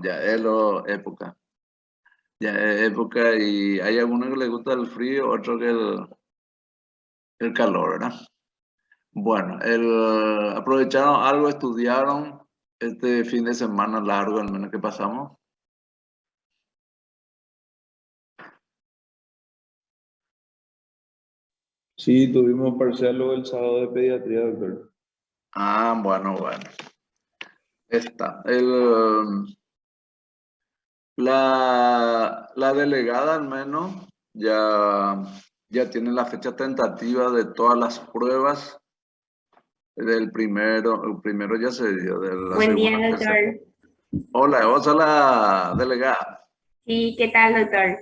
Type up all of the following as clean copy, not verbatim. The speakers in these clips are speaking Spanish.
ya es lo época. Ya es época y hay algunos que les gusta el frío, otros que el calor, ¿verdad? Bueno, ¿aprovecharon algo, estudiaron este fin de semana largo, al menos que pasamos? Sí, tuvimos parcial luego el sábado de pediatría, doctor. Ah, bueno. Está. La delegada al menos ya tiene la fecha tentativa de todas las pruebas del primero. El primero ya se dio, de la Buen día, segunda, tercera. doctor. Hola, vos sos la delegada. Sí, ¿qué tal, doctor?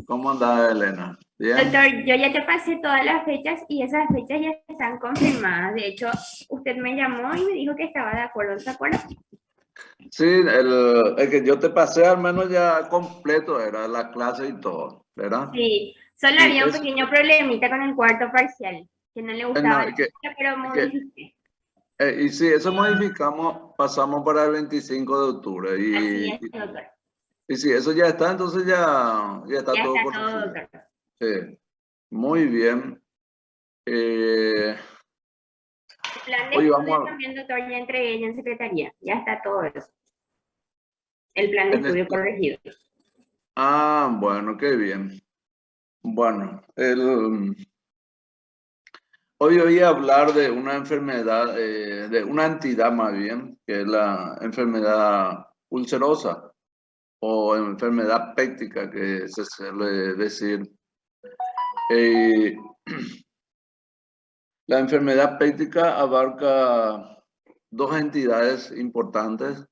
¿Cómo anda, Elena? ¿Bien? Doctor, yo ya te pasé todas las fechas y esas fechas ya están confirmadas. De hecho, usted me llamó y me dijo que estaba de acuerdo, ¿se acuerda? Sí, el que yo te pasé al menos ya completo era la clase y todo, ¿verdad? Sí, solo Y había un es, pequeño problemita con el cuarto parcial, que no le no, gustaba la fecha, pero que, modifiqué. y sí, eso modificamos, pasamos para el 25 de octubre. Así es, doctor. Y sí, eso ya está, entonces ya está Ya todo está todo, corregido. doctor. Sí, muy bien. Eh, El plan de hoy estudio vamos también, doctor, ya entregué ella en secretaría. Ya está todo eso. El plan a... de estudio corregido. Ah, bueno, qué bien. Bueno, hoy voy a hablar de una enfermedad, de una entidad más bien, que es la enfermedad ulcerosa o enfermedad péptica, que se suele decir. Eh, la enfermedad péptica abarca dos entidades importantes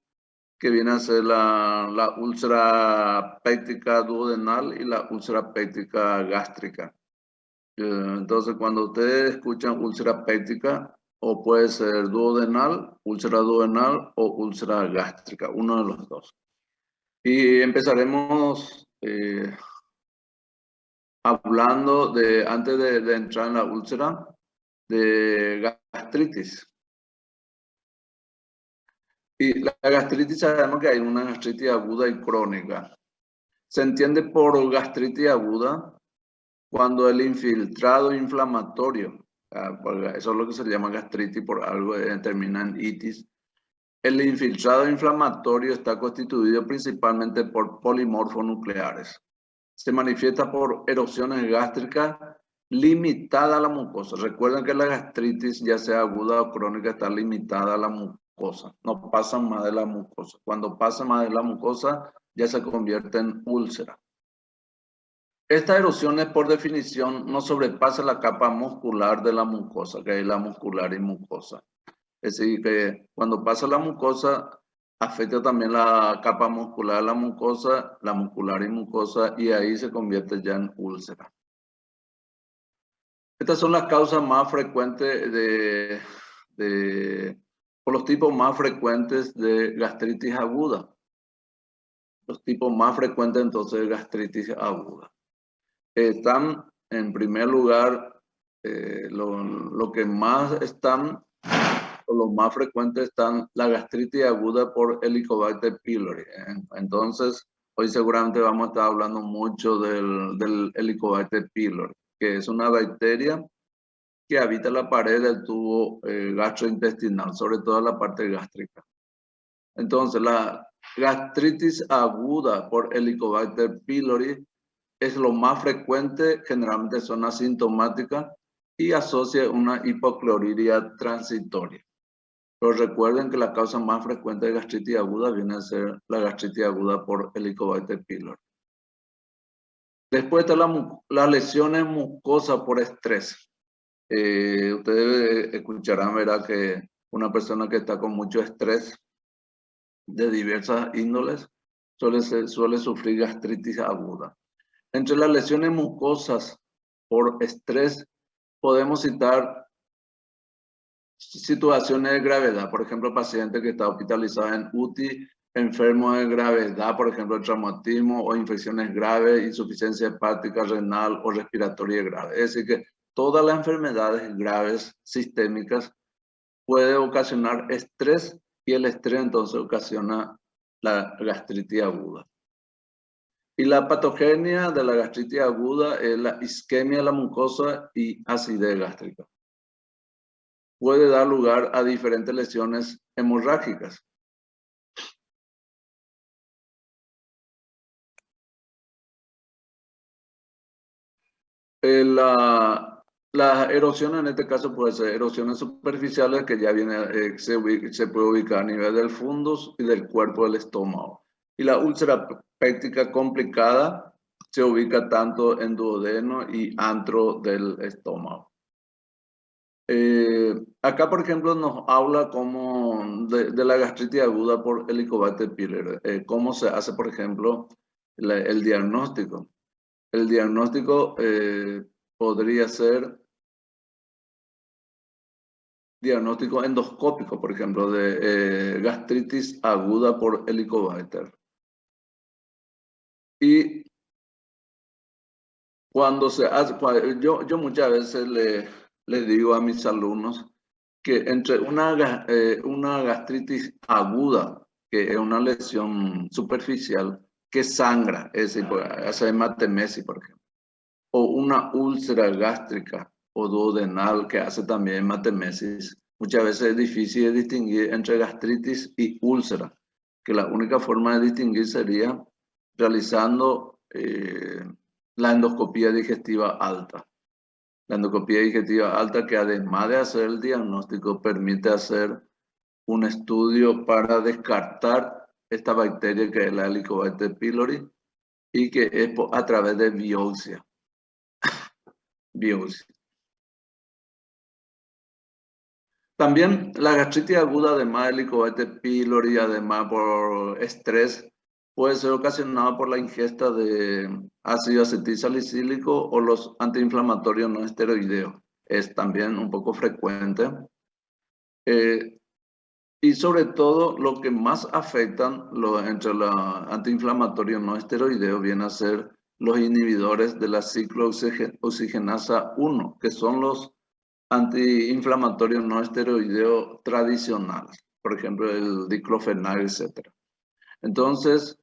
que vienen a ser la úlcera péptica duodenal y la úlcera péptica gástrica. Entonces, cuando ustedes escuchan úlcera péptica, o puede ser úlcera duodenal o úlcera gástrica, uno de los dos. Y empezaremos hablando antes de entrar en la úlcera, de gastritis. Y la gastritis sabemos que hay una gastritis aguda y crónica. Se entiende por gastritis aguda cuando el infiltrado inflamatorio, eso es lo que se llama gastritis, por algo termina en itis. El infiltrado inflamatorio está constituido principalmente por polimorfos nucleares. Se manifiesta por erosiones gástricas limitadas a la mucosa. Recuerden que la gastritis, ya sea aguda o crónica, está limitada a la mucosa. No pasa más de la mucosa. Cuando pasa más de la mucosa, ya se convierte en úlcera. Esta erosión, por definición, no sobrepasa la capa muscular de la mucosa, que es la muscular y mucosa. Es decir, que cuando pasa la mucosa, afecta también la capa muscular de la muscular y mucosa, y ahí se convierte ya en úlcera. Estas son las causas más frecuentes o los tipos más frecuentes de gastritis aguda. Los tipos más frecuentes entonces de gastritis aguda. Están, en primer lugar, lo que más están, o los más frecuentes están, la gastritis aguda por Helicobacter pylori. Entonces, hoy seguramente vamos a estar hablando mucho del Helicobacter pylori, que es una bacteria que habita la pared del tubo gastrointestinal, sobre todo la parte gástrica. Entonces, la gastritis aguda por Helicobacter pylori es lo más frecuente, generalmente son asintomáticas y asocia una hipoclorhidia transitoria. Pero recuerden que la causa más frecuente de gastritis aguda viene a ser la gastritis aguda por Helicobacter pylori. Después están las lesiones mucosas por estrés. Ustedes escucharán, ¿verdad?, que una persona que está con mucho estrés de diversas índoles suele sufrir gastritis aguda. Entre las lesiones mucosas por estrés podemos citar situaciones de gravedad, por ejemplo, paciente que está hospitalizado en UTI, enfermo de gravedad, por ejemplo, traumatismo o infecciones graves, insuficiencia hepática, renal o respiratoria grave. Es decir, que todas las enfermedades graves sistémicas pueden ocasionar estrés y el estrés entonces ocasiona la gastritis aguda. Y la patogenia de la gastritis aguda es la isquemia de la mucosa y acidez gástrica. Puede dar lugar a diferentes lesiones hemorrágicas. Las erosiones en este caso pueden ser erosiones superficiales que ya se puede ubicar a nivel del fundus y del cuerpo del estómago. Y la úlcera péptica complicada se ubica tanto en duodeno y antro del estómago. Acá, por ejemplo, nos habla de la gastritis aguda por Helicobacter pylori. Cómo se hace, por ejemplo, el diagnóstico. El diagnóstico podría ser diagnóstico endoscópico, por ejemplo, de gastritis aguda por Helicobacter. Y cuando se hace, yo muchas veces les digo a mis alumnos que entre una gastritis aguda, que es una lesión superficial, que sangra, es decir, hace hematemesis, por ejemplo, o una úlcera gástrica o duodenal que hace también hematemesis, muchas veces es difícil de distinguir entre gastritis y úlcera, que la única forma de distinguir sería realizando la endoscopía digestiva alta. La endoscopía digestiva alta, que además de hacer el diagnóstico, permite hacer un estudio para descartar esta bacteria que es la Helicobacter pylori y que es a través de biopsia. También la gastritis aguda, además del Helicobacter pylori, además por estrés, puede ser ocasionada por la ingesta de ácido acetilsalicílico o los antiinflamatorios no esteroideos. Es también un poco frecuente. Y sobre todo, lo que más afectan entre los antiinflamatorios no esteroideos viene a ser los inhibidores de la ciclooxigenasa 1, que son los antiinflamatorios no esteroideos tradicionales, por ejemplo, el diclofenac, etc. Entonces,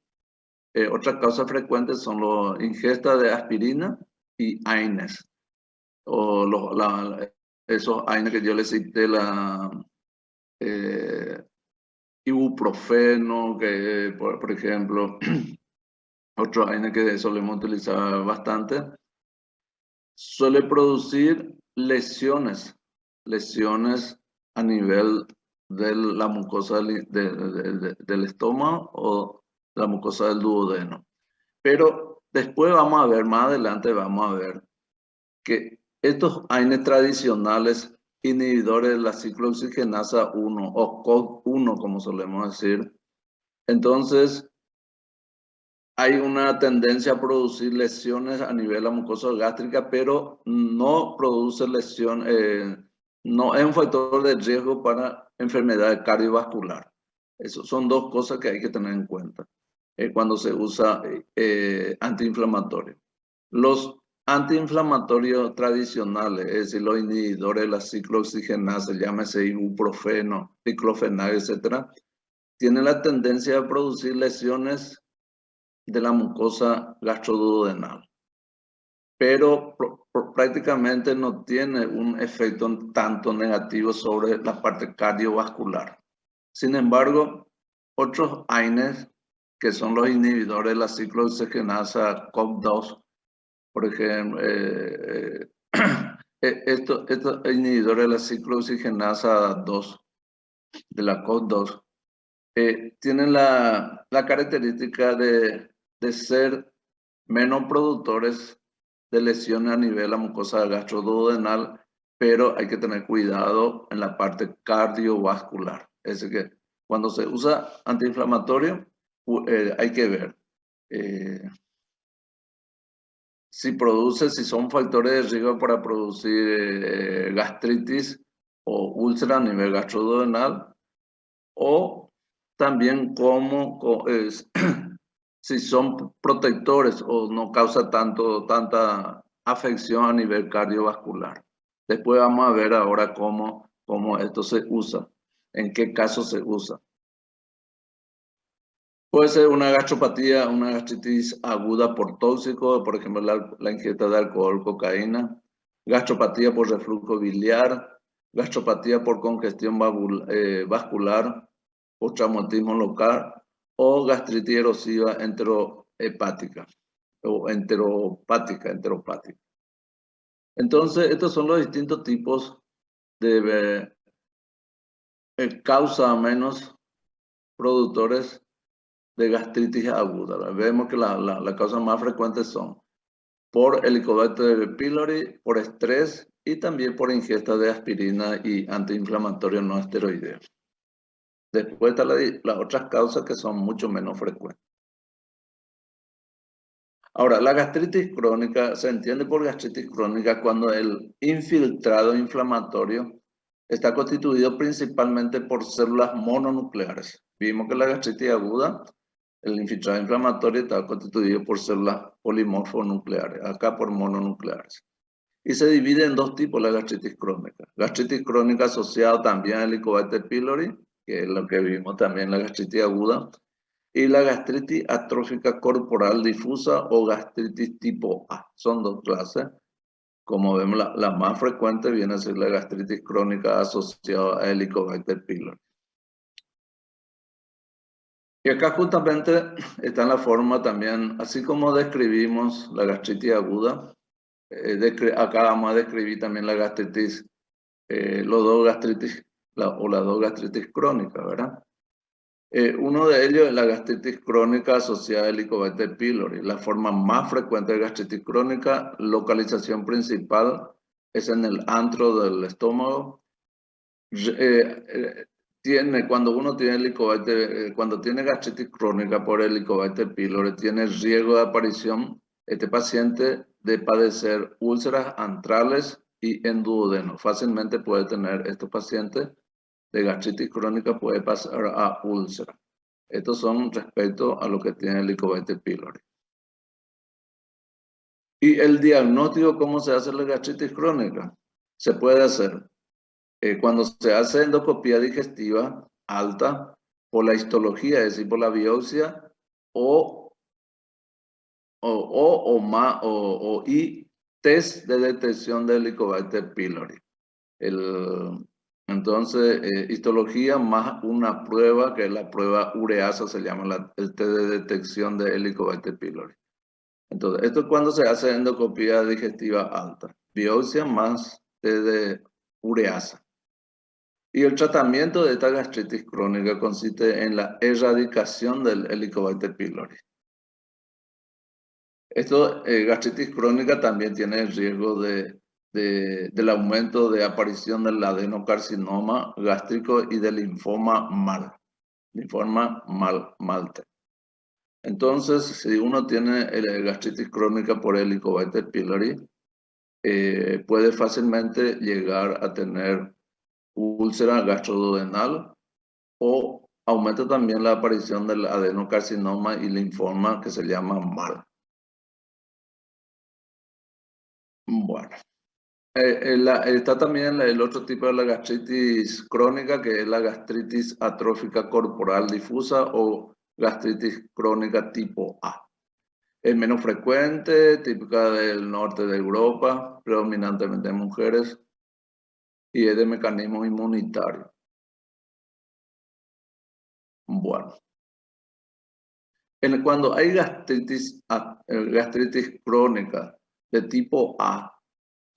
otra causa frecuente son la ingesta de aspirina y AINES, o esos AINES que yo les cité, ibuprofeno, que por ejemplo, otro AINES que solemos utilizar bastante, suele producir lesiones a nivel de la mucosa del estómago o la mucosa del duodeno. Pero después vamos a ver, más adelante vamos a ver que estos AINES tradicionales inhibidores de la ciclooxigenasa 1 o COX-1, como solemos decir, entonces hay una tendencia a producir lesiones a nivel de la mucosa gástrica, pero no produce lesión, no es un factor de riesgo para enfermedad cardiovascular. Eso son dos cosas que hay que tener en cuenta cuando se usa antiinflamatorio. Los antiinflamatorios tradicionales, es decir, los inhibidores de la ciclooxigenasa, llámese ibuprofeno, diclofenac, etc., tienen la tendencia a producir lesiones de la mucosa gastroduodenal, pero prácticamente no tiene un efecto tanto negativo sobre la parte cardiovascular. Sin embargo, otros AINES, que son los inhibidores de la ciclooxigenasa COX-2, por ejemplo, estos inhibidores de la ciclooxigenasa 2, de la COX-2, tienen la característica de ser menos productores de lesiones a nivel de la mucosa gastroduodenal, pero hay que tener cuidado en la parte cardiovascular. Es decir, que cuando se usa antiinflamatorio, hay que ver si son factores de riesgo para producir gastritis o úlcera a nivel gastroduodenal, o también si son protectores o no causa tanta afección a nivel cardiovascular. Después vamos a ver ahora cómo esto se usa, en qué caso se usa. Puede ser una gastropatía, una gastritis aguda por tóxico, por ejemplo, la ingesta de alcohol, cocaína, gastropatía por reflujo biliar, gastropatía por congestión vascular o traumatismo local, o gastritis erosiva enteropática. Entonces, estos son los distintos tipos de causa menos productores de gastritis aguda. Vemos que las causas más frecuentes son por Helicobacter pylori, por estrés y también por ingesta de aspirina y antiinflamatorios no esteroideos. Después están las otras causas que son mucho menos frecuentes. Ahora, la gastritis crónica se entiende por gastritis crónica cuando el infiltrado inflamatorio está constituido principalmente por células mononucleares. Vimos que la gastritis aguda, el infiltrado inflamatorio está constituido por células polimorfonucleares, acá por mononucleares. Y se divide en dos tipos la gastritis crónica. Gastritis crónica asociada también al Helicobacter pylori, que es lo que vimos también en la gastritis aguda, y la gastritis atrófica corporal difusa o gastritis tipo A. Son dos clases. Como vemos, la más frecuente viene a ser la gastritis crónica asociada a Helicobacter pylori. Y acá justamente está en la forma también, así como describimos la gastritis aguda, acá vamos a describir también la gastritis, las dos gastritis crónicas, ¿verdad? Uno de ellos es la gastritis crónica asociada a Helicobacter pylori. La forma más frecuente de gastritis crónica, localización principal, es en el antro del estómago. Cuando uno tiene Helicobacter, cuando tiene gastritis crónica por Helicobacter pylori, tiene riesgo de aparición este paciente de padecer úlceras antrales y en duodeno. Fácilmente puede tener estos pacientes de gastritis crónica, puede pasar a úlcera. Estos son respecto a lo que tiene Helicobacter pylori. Y el diagnóstico, ¿cómo se hace la gastritis crónica? Se puede hacer cuando se hace endoscopía digestiva alta, por la histología, es decir, por la biopsia, y test de detección de Helicobacter pylori. Entonces, histología más una prueba, que es la prueba ureasa, se llama el test de detección de Helicobacter pylori. Entonces, esto es cuando se hace endoscopía digestiva alta. Biopsia más test de ureasa. Y el tratamiento de esta gastritis crónica consiste en la erradicación del Helicobacter pylori. Gastritis crónica también tiene el riesgo del aumento de aparición del adenocarcinoma gástrico y del linfoma Malte. Entonces, si uno tiene gastritis crónica por Helicobacter pylori, puede fácilmente llegar a tener úlcera gastroduodenal o aumenta también la aparición del adenocarcinoma y linfoma que se llama MAL. Bueno, está también el otro tipo de la gastritis crónica, que es la gastritis atrófica corporal difusa o gastritis crónica tipo A. Es menos frecuente, típica del norte de Europa, predominantemente en mujeres, y es de mecanismo inmunitario. Bueno, cuando hay gastritis crónica de tipo A,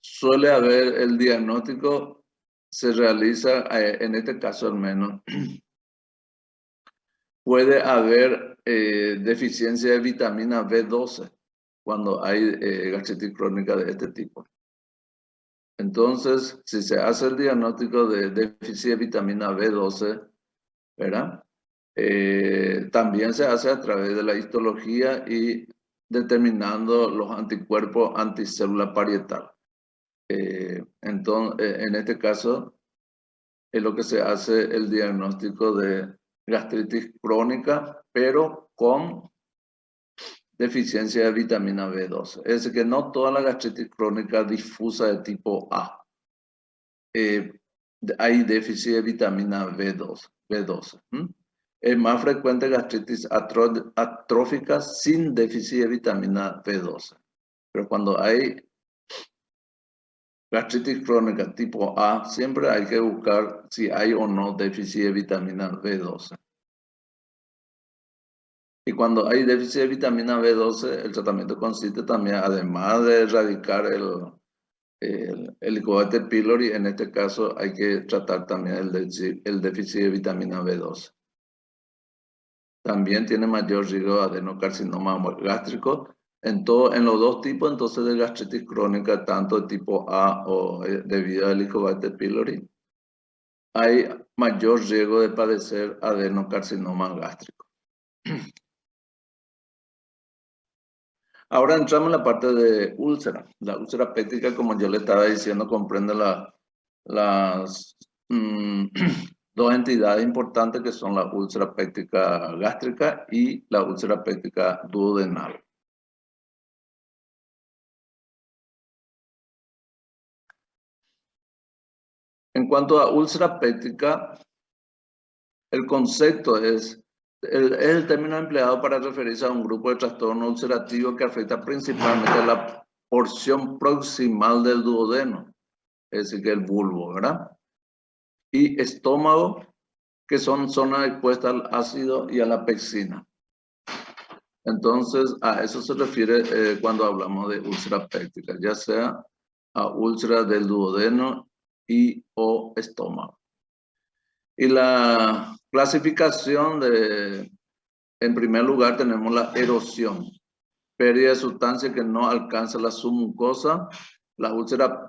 suele haber el diagnóstico, se realiza, en este caso al menos, puede haber deficiencia de vitamina B12 cuando hay gastritis crónica de este tipo. Entonces, si se hace el diagnóstico de déficit de vitamina B12, ¿verdad? También se hace a través de la histología y determinando los anticuerpos anticélula parietal. Entonces, en este caso, es lo que se hace el diagnóstico de gastritis crónica, pero con deficiencia de vitamina B12. Es decir, que no toda la gastritis crónica difusa de tipo A. Hay déficit de vitamina B12. Es más frecuente gastritis atrófica sin déficit de vitamina B12. Pero cuando hay gastritis crónica tipo A, siempre hay que buscar si hay o no déficit de vitamina B12. Y cuando hay déficit de vitamina B12, el tratamiento consiste también, además de erradicar el Helicobacter pylori, en este caso hay que tratar también el déficit de vitamina B12. También tiene mayor riesgo de adenocarcinoma gástrico en los dos tipos entonces de gastritis crónica, tanto de tipo A o debido al Helicobacter pylori. Hay mayor riesgo de padecer adenocarcinoma gástrico. Ahora entramos en la parte de úlcera. La úlcera péptica, como yo le estaba diciendo, comprende las dos entidades importantes que son la úlcera péptica gástrica y la úlcera péptica duodenal. En cuanto a úlcera péptica, el concepto es el término empleado para referirse a un grupo de trastorno ulcerativo que afecta principalmente la porción proximal del duodeno, es decir, que el bulbo, ¿verdad? Y estómago, que son zonas expuestas al ácido y a la pectina. Entonces, a eso se refiere cuando hablamos de úlcera péptica, ya sea a úlcera del duodeno y o estómago. Y la clasificación en primer lugar tenemos la erosión, pérdida de sustancia que no alcanza la submucosa. La úlcera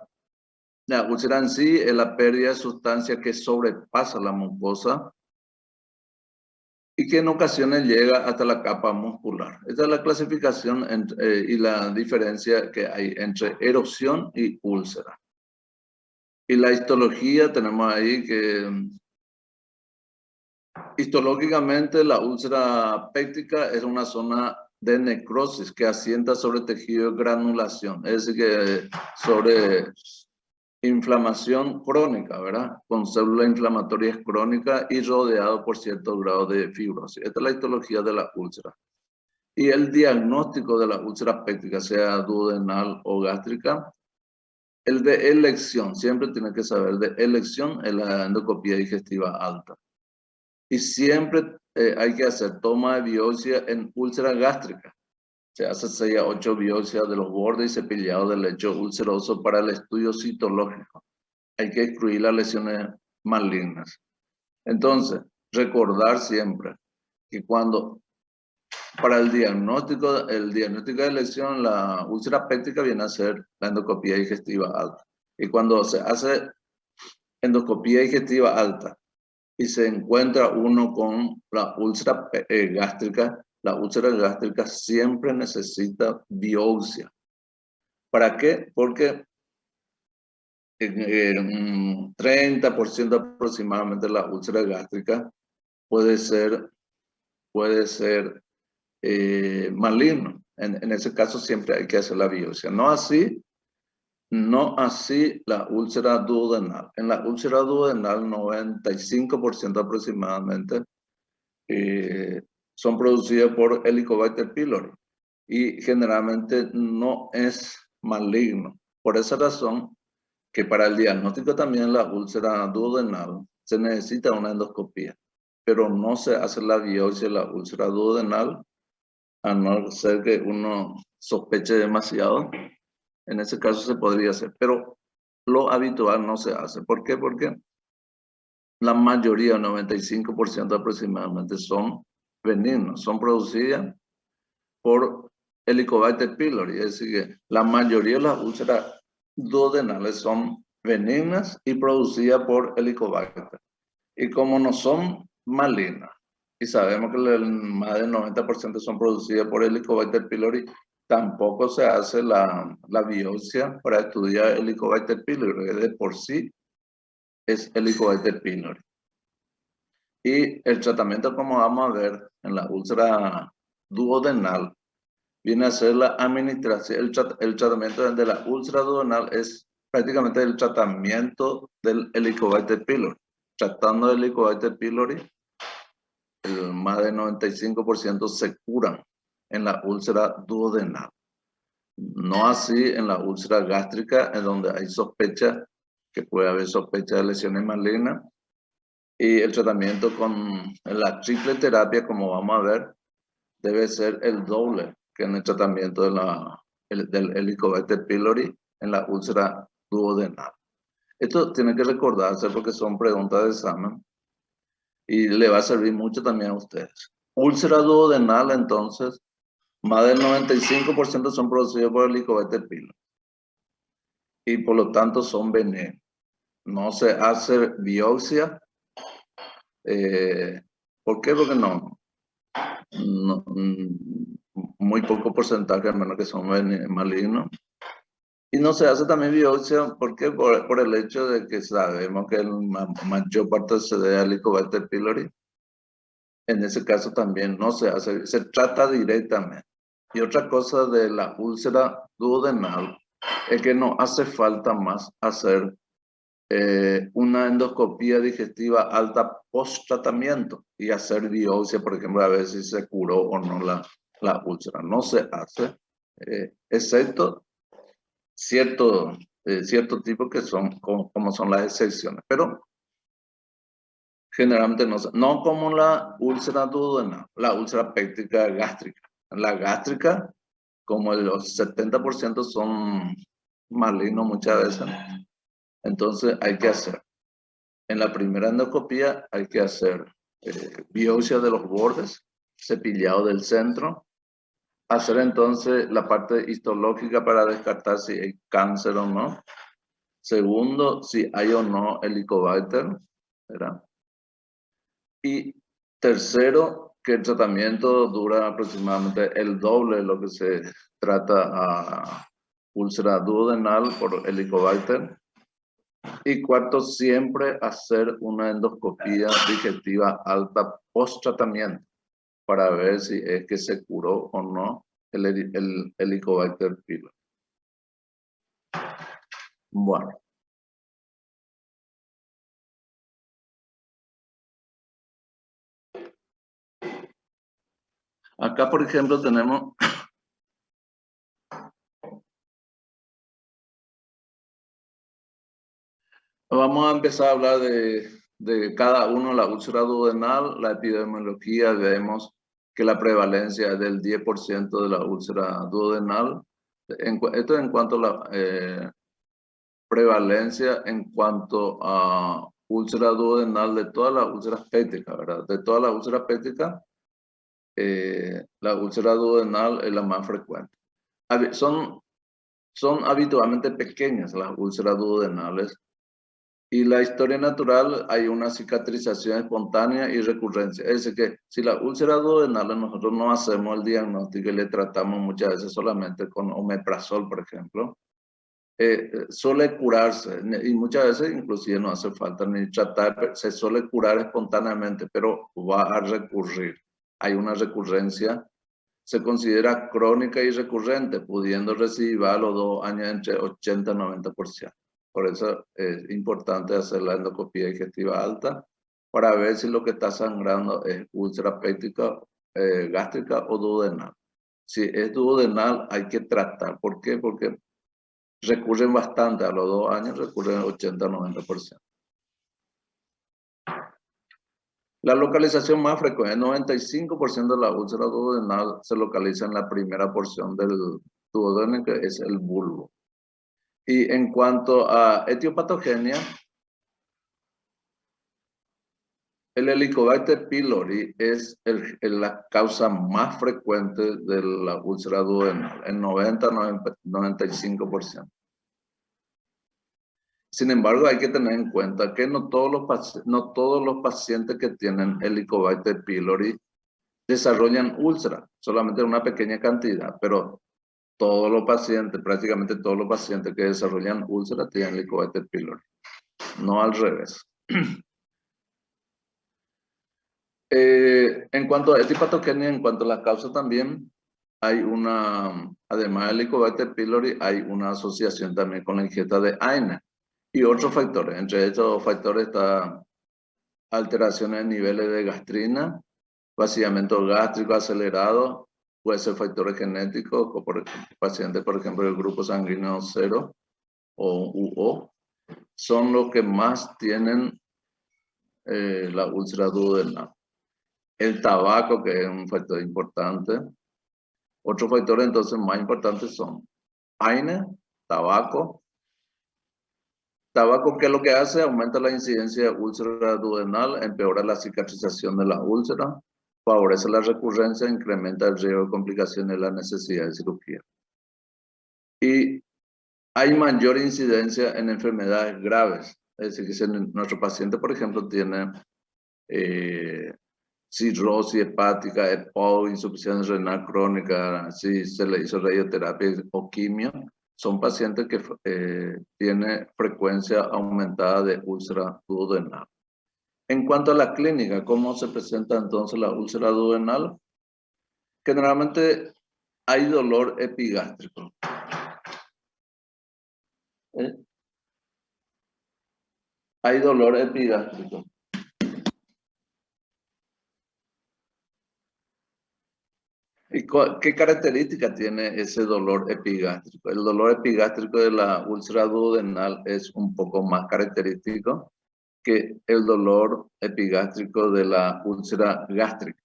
en sí es la pérdida de sustancia que sobrepasa la mucosa y que en ocasiones llega hasta la capa muscular. Esta es la clasificación y la diferencia que hay entre erosión y úlcera. Y la histología tenemos ahí que histológicamente la úlcera péptica es una zona de necrosis que asienta sobre tejido de granulación, es decir, que sobre inflamación crónica, ¿verdad? Con células inflamatorias crónicas y rodeado por cierto grado de fibrosis. Esta es la histología de la úlcera. Y el diagnóstico de la úlcera péptica, sea duodenal o gástrica, el de elección, siempre tiene que saber de elección, es la endoscopía digestiva alta. Y siempre hay que hacer toma de biopsia en úlcera gástrica. Se hace 6 a 8 biopsias de los bordes y cepillados del lecho ulceroso para el estudio citológico. Hay que excluir las lesiones malignas. Entonces, recordar siempre que cuando para el diagnóstico de lesión, la úlcera péptica viene a ser la endoscopía digestiva alta. Y cuando se hace endoscopía digestiva alta y se encuentra uno con la úlcera gástrica, la úlcera gástrica siempre necesita biopsia. ¿Para qué? Porque en 30% aproximadamente la úlcera gástrica puede ser maligno. En ese caso siempre hay que hacer la biopsia. No así la úlcera duodenal. En la úlcera duodenal, 95% aproximadamente son producidas por Helicobacter pylori y generalmente no es maligno. Por esa razón que para el diagnóstico también la úlcera duodenal se necesita una endoscopía, pero no se hace la biopsia de la úlcera duodenal a no ser que uno sospeche demasiado. En ese caso se podría hacer, pero lo habitual no se hace. ¿Por qué? Porque la mayoría, 95% aproximadamente, son benignos, son producidas por Helicobacter pylori, es decir, que la mayoría de las úlceras duodenales son benignas y producidas por Helicobacter. Y como no son malignas, y sabemos que más del 90% son producidas por Helicobacter pylori, tampoco se hace la biopsia para estudiar Helicobacter pylori, que de por sí es Helicobacter pylori. Y el tratamiento, como vamos a ver en la úlcera duodenal, viene a ser la administración. El tratamiento de la úlcera duodenal es prácticamente el tratamiento del Helicobacter pylori. Tratando el Helicobacter pylori, más del 95% se curan en la úlcera duodenal. No así en la úlcera gástrica, en donde hay sospecha, que puede haber sospecha de lesiones malignas. Y el tratamiento con la triple terapia, como vamos a ver, debe ser el doble que en el tratamiento del Helicobacter pylori en la úlcera duodenal. Esto tiene que recordarse porque son preguntas de examen y le va a servir mucho también a ustedes. Úlcera duodenal, entonces, más del 95% son producidos por el Helicobacter pylori y por lo tanto son venenos. No se hace biopsia. ¿Por qué? Porque no, muy poco porcentaje, al menos que son malignos. Y no se hace también biopsia, ¿por qué? Por el hecho de que sabemos que la mayor parte se debe al Helicobacter pylori. En ese caso también no se hace, se trata directamente. Y otra cosa de la úlcera duodenal es que no hace falta más hacer una endoscopía digestiva alta post-tratamiento y hacer biopsia, por ejemplo, a ver si se curó o no la úlcera. No se hace, excepto cierto tipo que son como son las excepciones, pero generalmente no como la úlcera duodenal, la úlcera péptica gástrica. La gástrica, como los 70% son malignos muchas veces, entonces hay que hacer. En la primera endoscopía hay que hacer biopsia de los bordes, cepillado del centro, hacer entonces la parte histológica para descartar si hay cáncer o no. Segundo, si hay o no Helicobacter, ¿verdad? Y tercero, que el tratamiento dura aproximadamente el doble de lo que se trata a úlcera duodenal por Helicobacter. Y cuarto, siempre hacer una endoscopía digestiva alta post-tratamiento para ver si es que se curó o no el Helicobacter pylori. Bueno. Acá, por ejemplo, tenemos vamos a empezar a hablar de cada uno, la úlcera duodenal, la epidemiología. Vemos que la prevalencia es del 10% de la úlcera duodenal. Esto en cuanto a la prevalencia en cuanto a úlcera duodenal de todas las úlceras pépticas, ¿verdad? De todas las úlceras pépticas, la úlcera duodenal es la más frecuente. Son habitualmente pequeñas las úlceras duodenales. Y la historia natural hay una cicatrización espontánea y recurrencia. Es decir, que si la úlcera duodenal nosotros no hacemos el diagnóstico y le tratamos muchas veces solamente con omeprazol, por ejemplo, suele curarse y muchas veces inclusive no hace falta ni tratar, se suele curar espontáneamente, pero va a recurrir. Hay una recurrencia, se considera crónica y recurrente, pudiendo recidir a los 2 años entre 80 y 90%. Por eso es importante hacer la endoscopía digestiva alta para ver si lo que está sangrando es úlcera péptica, gástrica o duodenal. Si es duodenal hay que tratar. ¿Por qué? Porque recurren bastante, a los 2 años recurren 80-90%. La localización más frecuente, el 95% de la úlcera duodenal se localiza en la primera porción del duodeno, que es el bulbo. Y en cuanto a etiopatogenia, el Helicobacter pylori es la causa más frecuente de la úlcera duodenal, el 90-95%. Sin embargo, hay que tener en cuenta que no todos los pacientes que tienen Helicobacter pylori desarrollan úlcera, solamente una pequeña cantidad, pero todos los pacientes, prácticamente todos los pacientes que desarrollan úlcera tienen Helicobacter pylori, no al revés. En cuanto a etiopatogenia, en cuanto a la causa también, hay además del Helicobacter pylori, hay una asociación también con la ingesta de AINE y otros factores. Entre estos factores está alteraciones de niveles de gastrina, vaciamiento gástrico acelerado, puede ser factores genéticos, o por pacientes, por ejemplo, del grupo sanguíneo 0 o UO, son los que más tienen la úlcera duodenal. El tabaco, que es un factor importante. Otros factores entonces más importantes son AINE, tabaco. Tabaco, ¿qué es lo que hace? Aumenta la incidencia de úlcera duodenal, empeora la cicatrización de la úlcera, favorece la recurrencia, incrementa el riesgo de complicaciones y la necesidad de cirugía. Y hay mayor incidencia en enfermedades graves. Es decir, que si nuestro paciente, por ejemplo, tiene cirrosis hepática, EPOC, insuficiencia renal crónica, si se le hizo radioterapia o quimio, son pacientes que tienen frecuencia aumentada de úlcera duodenal. En cuanto a la clínica, ¿cómo se presenta entonces la úlcera duodenal? Generalmente hay dolor epigástrico. Hay dolor epigástrico. ¿Y qué característica tiene ese dolor epigástrico? El dolor epigástrico de la úlcera duodenal es un poco más característico que el dolor epigástrico de la úlcera gástrica.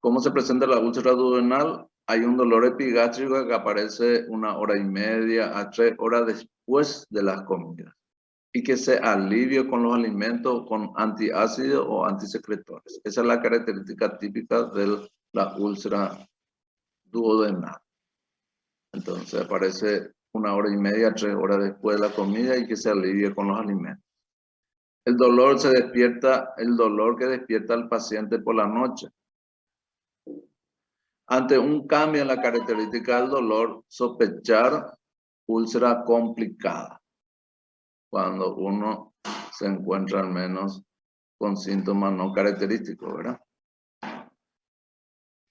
¿Cómo se presenta la úlcera duodenal? Hay un dolor epigástrico que aparece 1 hora y media a 3 horas después de las comidas y que se alivia con los alimentos con antiácidos o antisecretores. Esa es la característica típica de la úlcera duodenal. Entonces aparece 1 hora y media, 3 horas después de la comida y que se alivia con los alimentos. El dolor que despierta al paciente por la noche. Ante un cambio en la característica del dolor, sospechar úlcera complicada. Cuando uno se encuentra al menos con síntomas no característicos, ¿verdad?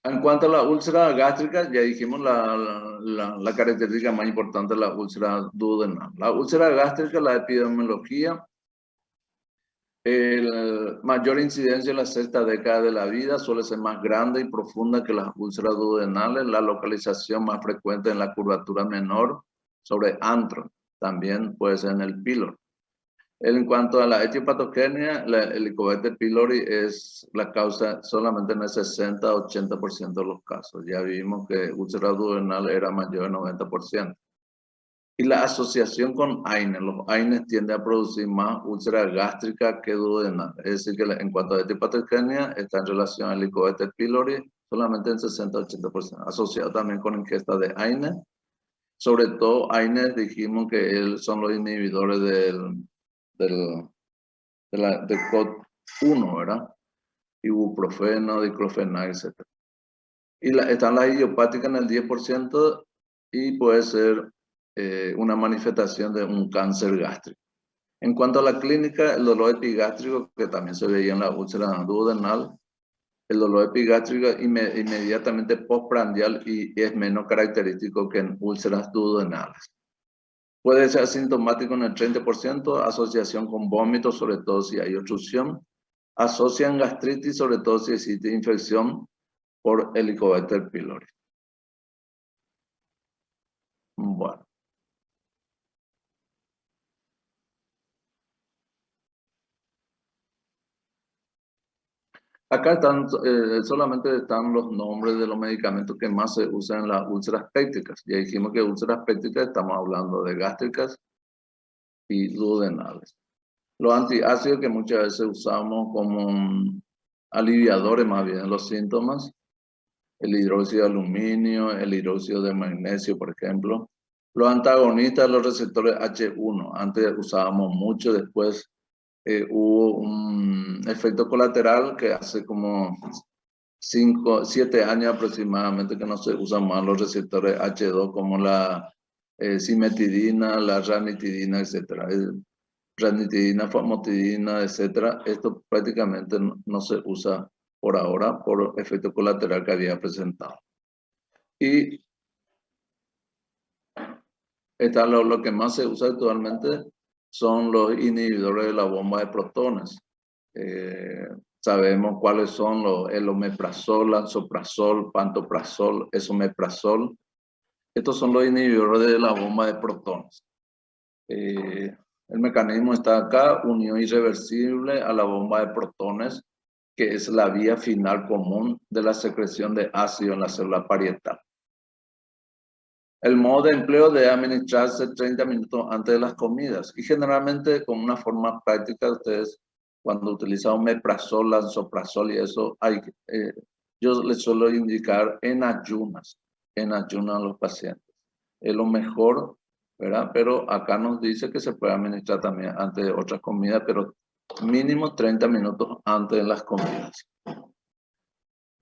En cuanto a la úlcera gástrica, ya dijimos la característica más importante de la úlcera duodenal. La úlcera gástrica, la epidemiología, el mayor incidencia en la 6ª década de la vida suele ser más grande y profunda que las úlceras duodenales. La localización más frecuente en la curvatura menor sobre antro, también puede ser en el píloro. En cuanto a la etiopatogenia, el Helicobacter pylori es la causa solamente en el 60-80% de los casos. Ya vimos que úlcera duodenal era mayor del 90%. Y la asociación con AINES. Los AINES tienden a producir más úlcera gástrica que duodenal. Es decir, que en cuanto a etiopatogenia, está en relación al Helicobacter pylori solamente en 60-80%. Asociado también con ingesta de AINES. Sobre todo, AINES dijimos que son los inhibidores del COD1, ¿verdad? Ibuprofeno, diclofenac, etc. Y están las idiopáticas en el 10% y puede ser una manifestación de un cáncer gástrico. En cuanto a la clínica, el dolor epigástrico, que también se veía en la úlcera duodenal, el dolor epigástrico inmediatamente postprandial y es menos característico que en úlceras duodenales. Puede ser asintomático en el 30%, asociación con vómitos, sobre todo si hay obstrucción. Asocian gastritis, sobre todo si existe infección por Helicobacter pylori. Bueno. Acá solamente están los nombres de los medicamentos que más se usan en las úlceras pépticas. Ya dijimos que úlceras pépticas estamos hablando de gástricas y duodenales. Los antiácidos que muchas veces usamos como aliviadores más bien de los síntomas, el hidróxido de aluminio, el hidróxido de magnesio, por ejemplo. Los antagonistas de los receptores H1, antes usábamos mucho, después hubo un efecto colateral que hace como 7 años aproximadamente que no se usan más los receptores H2 como la cimetidina, la ranitidina, etc. Ranitidina, famotidina, etc. Esto prácticamente no se usa por ahora por efecto colateral que había presentado. Y lo que más se usa actualmente son los inhibidores de la bomba de protones. sabemos cuáles son el omeprazol, lansoprazol, pantoprazol, esomeprazol. Estos son los inhibidores de la bomba de protones. El mecanismo está acá, unión irreversible a la bomba de protones, que es la vía final común de la secreción de ácido en la célula parietal. El modo de empleo debe administrarse 30 minutos antes de las comidas y generalmente con una forma práctica ustedes cuando utilizan omeprazol, lansoprazol y eso, yo les suelo indicar en ayunas a los pacientes. Es lo mejor, ¿verdad? Pero acá nos dice que se puede administrar también antes de otras comidas, pero mínimo 30 minutos antes de las comidas.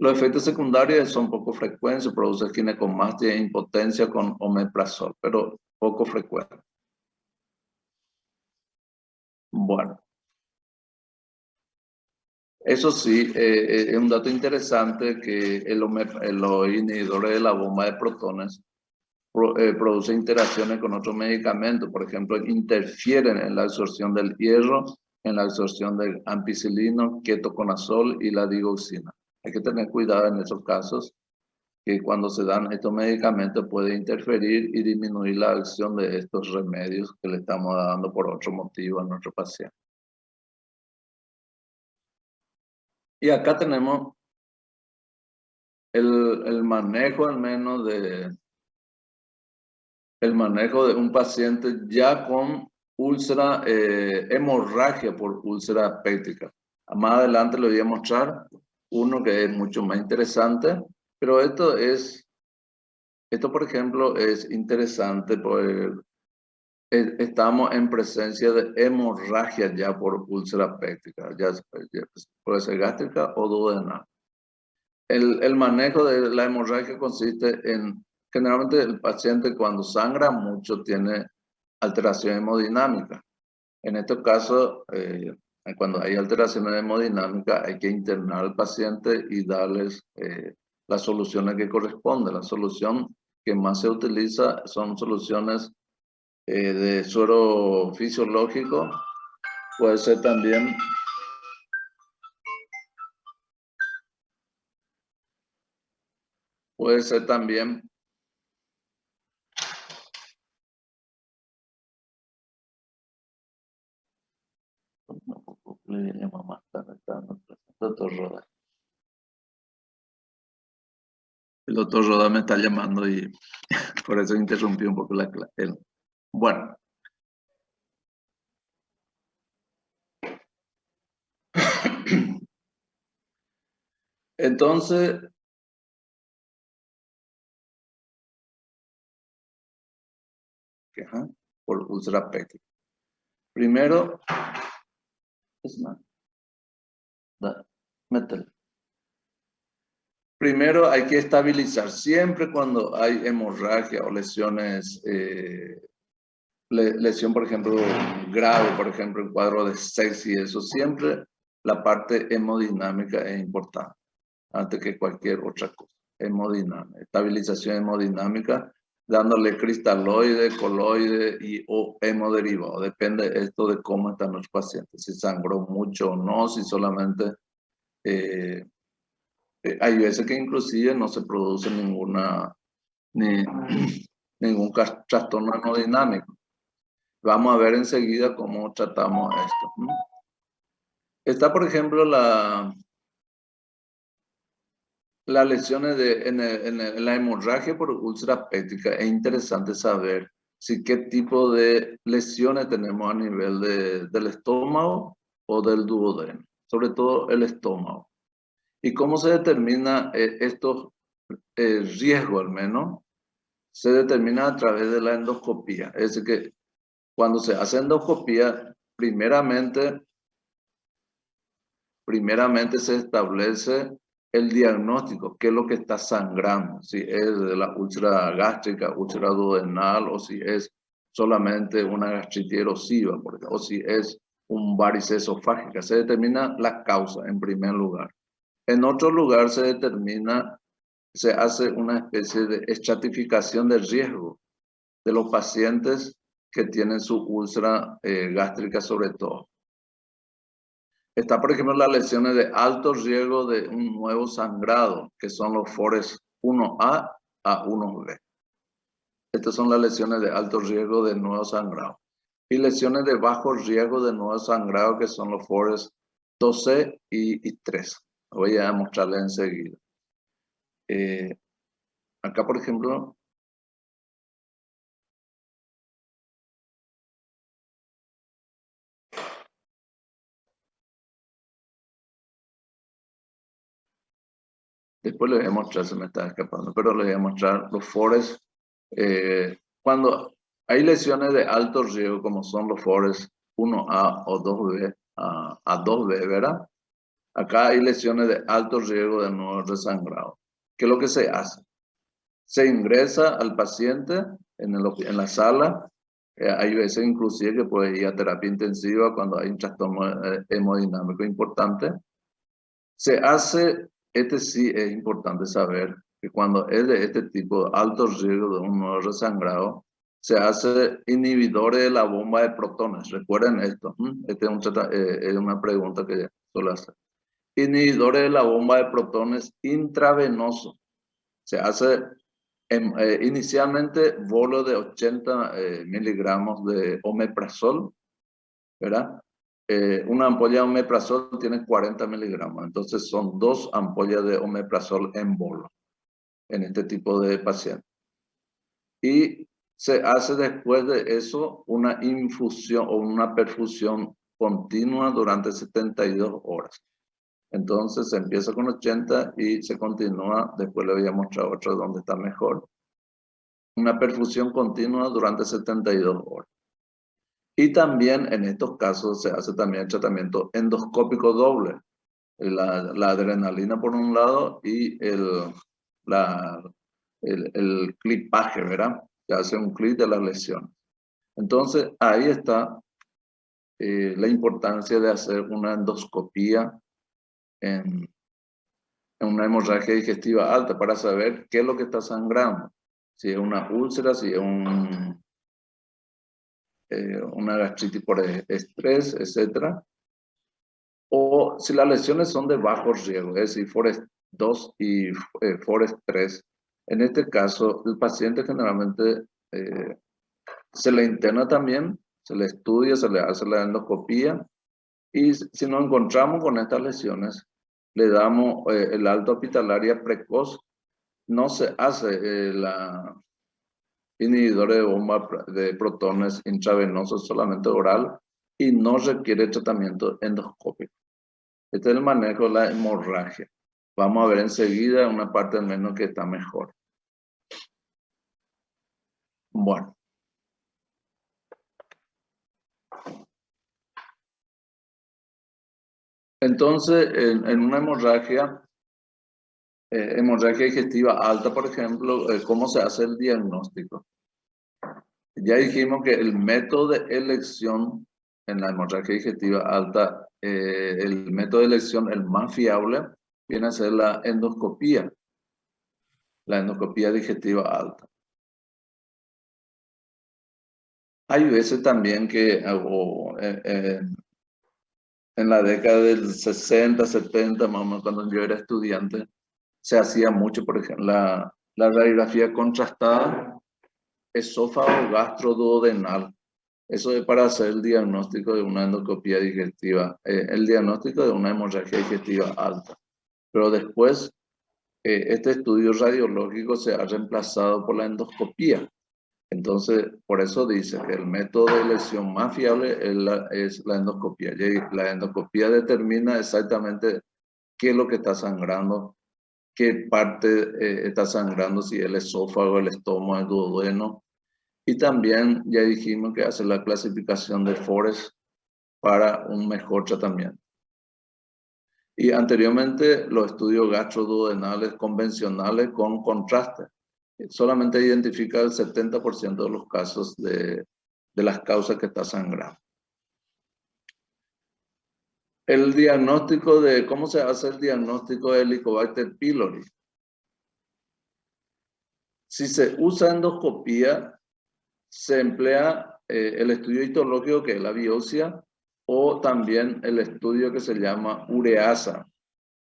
Los efectos secundarios son poco frecuentes, se produce ginecomastia e impotencia con omeprazol, pero poco frecuente. Bueno. Eso sí, es un dato interesante que los inhibidores de la bomba de protones produce interacciones con otros medicamentos, por ejemplo, interfieren en la absorción del hierro, en la absorción del ampicilino, ketoconazol y la digoxina. Hay que tener cuidado en esos casos, que cuando se dan estos medicamentos puede interferir y disminuir la acción de estos remedios que le estamos dando por otro motivo a nuestro paciente. Y acá tenemos el manejo al menos el manejo de un paciente ya con úlcera, hemorragia por úlcera péptica. Más adelante le voy a mostrar uno que es mucho más interesante, pero esto por ejemplo es interesante porque estamos en presencia de hemorragia ya por úlcera péptica, ya puede ser gástrica o duodenal. El manejo de la hemorragia consiste en, generalmente el paciente cuando sangra mucho tiene alteración hemodinámica. En este caso, cuando hay alteraciones hemodinámicas hay que internar al paciente y darles las soluciones que corresponden. La solución que más se utiliza son soluciones de suero fisiológico, puede ser también doctor Roda. El doctor Roda me está llamando y por eso interrumpí un poco la clase. Bueno. Entonces, por úlcera péptica. Primero, métele. Primero hay que estabilizar. Siempre cuando hay hemorragia o lesiones, lesión por ejemplo grave, por ejemplo en cuadro de sepsis y eso, siempre la parte hemodinámica es importante, antes que cualquier otra cosa. Hemodinámica, estabilización hemodinámica, dándole cristaloide, coloide o hemoderivados. Depende esto de cómo están los pacientes, si sangró mucho o no, si solamente... hay veces que inclusive no se produce ningún trastorno hemodinámico. Vamos a ver enseguida cómo tratamos esto. Está, por ejemplo, las lesiones en la hemorragia por úlcera péptica. Es interesante saber qué tipo de lesiones tenemos a nivel del estómago o del duodeno, sobre todo el estómago. ¿Y cómo se determina estos riesgos al menos? Se determina a través de la endoscopía. Es decir, que cuando se hace endoscopía, primeramente se establece el diagnóstico, qué es lo que está sangrando, si es de la úlcera gástrica, úlcera duodenal, o si es solamente una gastritis erosiva, o si es un varices esofágica. Se determina la causa en primer lugar. En otro lugar se hace una especie de estratificación de riesgo de los pacientes que tienen su úlcera gástrica sobre todo. Está, por ejemplo, las lesiones de alto riesgo de un nuevo sangrado, que son los FORES 1A a 1B. Estas son las lesiones de alto riesgo de nuevo sangrado. Y lesiones de bajo riesgo de nuevo sangrado, que son los FORES 2C y 3. Voy a mostrarles enseguida. Acá, por ejemplo, después les voy a mostrar, se me está escapando, pero les voy a mostrar los FORES. Cuando hay lesiones de alto riesgo, como son los FORES 1A o 2B, a 2B, ¿verdad? Acá hay lesiones de alto riesgo de nuevo resangrado. ¿Qué es lo que se hace? Se ingresa al paciente en la sala. Hay veces inclusive que puede ir a terapia intensiva cuando hay un trastorno hemodinámico importante. Se hace, este sí es importante saber, que cuando es de este tipo de alto riesgo de un nuevo resangrado, se hace inhibidores de la bomba de protones. Recuerden esto. Esta es una pregunta que suelo hacer. Inhibidores de la bomba de protones intravenoso. Se hace inicialmente bolo de 80 miligramos de omeprazol, ¿verdad? Una ampolla de omeprazol tiene 40 miligramos, entonces son 2 ampollas de omeprazol en bolo en este tipo de paciente. Y se hace después de eso una infusión o una perfusión continua durante 72 horas. Entonces se empieza con 80 y se continúa, después le voy a mostrar otro donde está mejor. Una perfusión continua durante 72 horas. Y también en estos casos se hace también el tratamiento endoscópico doble. La adrenalina por un lado y el clipaje, ¿verdad? Se hace un clip de las lesiones. Entonces ahí está la importancia de hacer una endoscopía en una hemorragia digestiva alta para saber qué es lo que está sangrando. Si es una úlcera, si es una gastritis por estrés, etc. O si las lesiones son de bajo riesgo, es decir, FORES 2 y FORES 3. En este caso, el paciente generalmente se le interna también, se le estudia, se le hace la endoscopía y si nos encontramos con estas lesiones, le damos el alta hospitalaria precoz. No se hace la inhibidor de bomba de protones intravenosos, solamente oral, y no requiere tratamiento endoscópico. Este es el manejo de la hemorragia. Vamos a ver enseguida una parte menos que está mejor. Bueno. Entonces, en una hemorragia digestiva alta, por ejemplo, ¿cómo se hace el diagnóstico? Ya dijimos que el método de elección en la hemorragia digestiva alta, el método de elección, el más fiable, viene a ser la endoscopía digestiva alta. Hay veces también que en la década del 60, 70, más o menos cuando yo era estudiante, se hacía mucho, por ejemplo, la radiografía contrastada esófago gastroduodenal. Eso es para hacer el diagnóstico de una endoscopía digestiva, el diagnóstico de una hemorragia digestiva alta. Pero después, este estudio radiológico se ha reemplazado por la endoscopía. Entonces, por eso dice que el método de elección más fiable es la endoscopía. Y la endoscopía determina exactamente qué es lo que está sangrando, qué parte está sangrando, si el esófago, el estómago, el duodeno. Y también ya dijimos que hace la clasificación de FORES para un mejor tratamiento. Y anteriormente los estudios gastroduodenales convencionales con contraste solamente identifica el 70% de los casos de las causas que está sangrando. El diagnóstico de, ¿cómo se hace el diagnóstico de Helicobacter pylori? Si se usa endoscopía, se emplea el estudio histológico, que es la biopsia, o también el estudio que se llama ureasa.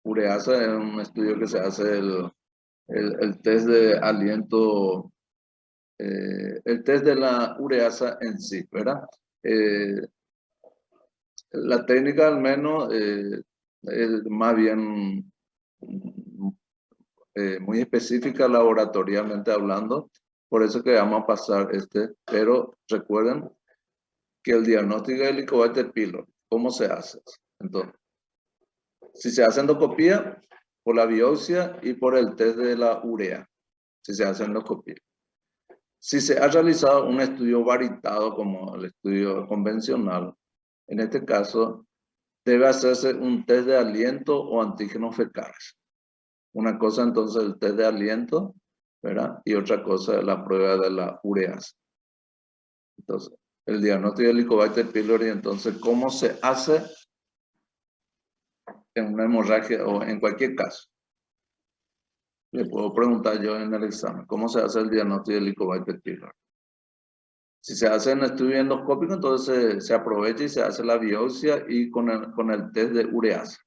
Ureasa es un estudio que se hace el test de aliento, el test de la ureasa en sí, ¿verdad? La técnica al menos es más bien muy específica laboratorialmente hablando, por eso que vamos a pasar pero recuerden que el diagnóstico de Helicobacter pylori, ¿cómo se hace? Entonces, si se hace endoscopía, por la biopsia y por el test de la urea, si se hace endoscopía. Si se ha realizado un estudio varitado como el estudio convencional, en este caso debe hacerse un test de aliento o antígenos fecales. Una cosa entonces el test de aliento, ¿verdad? Y otra cosa la prueba de la ureasa. Entonces, el diagnóstico de Helicobacter pylori, entonces, ¿cómo se hace en una hemorragia o en cualquier caso? Le puedo preguntar yo en el examen, ¿cómo se hace el diagnóstico de Helicobacter pylori? Si se hace en estudio endoscópico, entonces se aprovecha y se hace la biopsia y con el test de ureasa.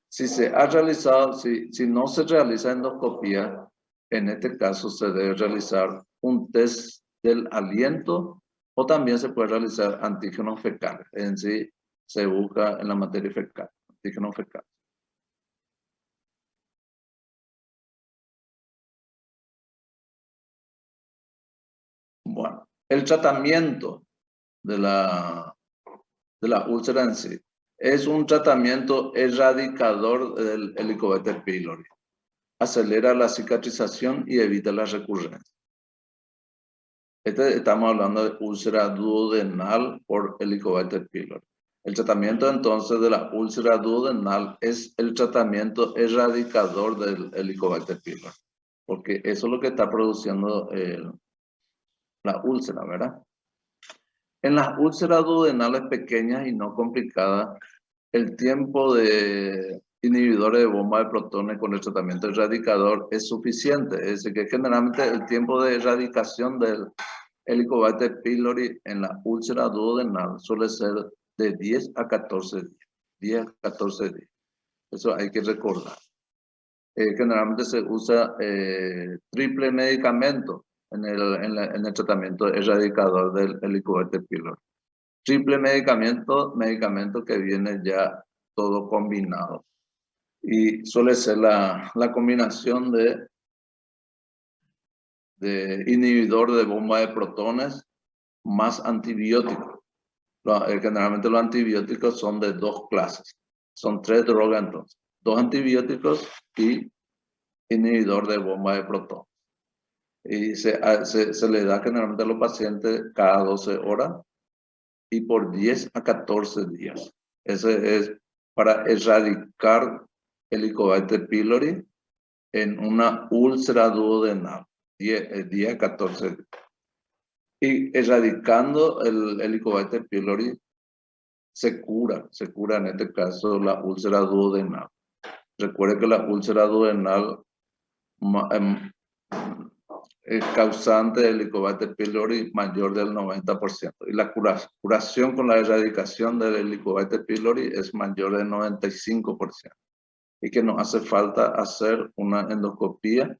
Si se ha realizado, si no se realiza endoscopía, en este caso se debe realizar un test del aliento o también se puede realizar antígenos fecales. En sí se busca en la materia fecal, antígenos fecales. Bueno, el tratamiento de la úlcera en sí es un tratamiento erradicador del Helicobacter pylori. Acelera la cicatrización y evita la recurrencia. Estamos hablando de úlcera duodenal por Helicobacter pylori. El tratamiento entonces de la úlcera duodenal es el tratamiento erradicador del Helicobacter pylori, porque eso es lo que está produciendo la úlcera, ¿verdad? En las úlceras duodenales pequeñas y no complicadas, el tiempo de inhibidores de bomba de protones con el tratamiento erradicador es suficiente. Es decir, que generalmente el tiempo de erradicación del Helicobacter pylori en la úlcera duodenal suele ser de 10 a 14 días. 10 a 14 días. Eso hay que recordar. Generalmente se usa triple medicamento en el tratamiento erradicador del Helicobacter pylori. Triple medicamento que viene ya todo combinado. Y suele ser la combinación de inhibidor de bomba de protones más antibióticos. Generalmente los antibióticos son de dos clases. Son 3 drogas entonces. 2 antibióticos y inhibidor de bomba de protones. Y se le da generalmente a los pacientes cada 12 horas y por 10 a 14 días. Ese es para erradicar Helicobacter pylori en una úlcera duodenal. 10 a 14 días. Y erradicando el Helicobacter pylori se cura en este caso la úlcera duodenal. Recuerde que la úlcera duodenal es causante del Helicobacter pylori mayor del 90%. Y la curación con la erradicación del Helicobacter pylori es mayor del 95%. Y que nos hace falta hacer una endoscopía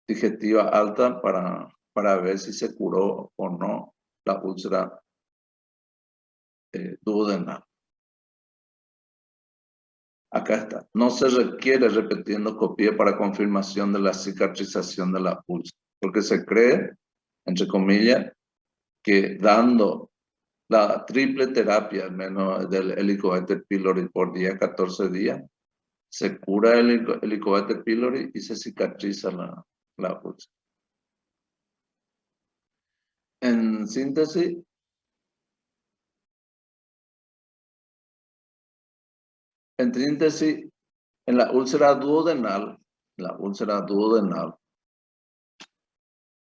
digestiva alta para ver si se curó o no la úlcera duodenal. Acá está. No se requiere repetir endoscopía para confirmación de la cicatrización de la úlcera, porque se cree, entre comillas, que dando la triple terapia, al menos del Helicobacter pylori por día 14 días, se cura el Helicobacter pylori y se cicatriza la úlcera. En síntesis, en la úlcera duodenal,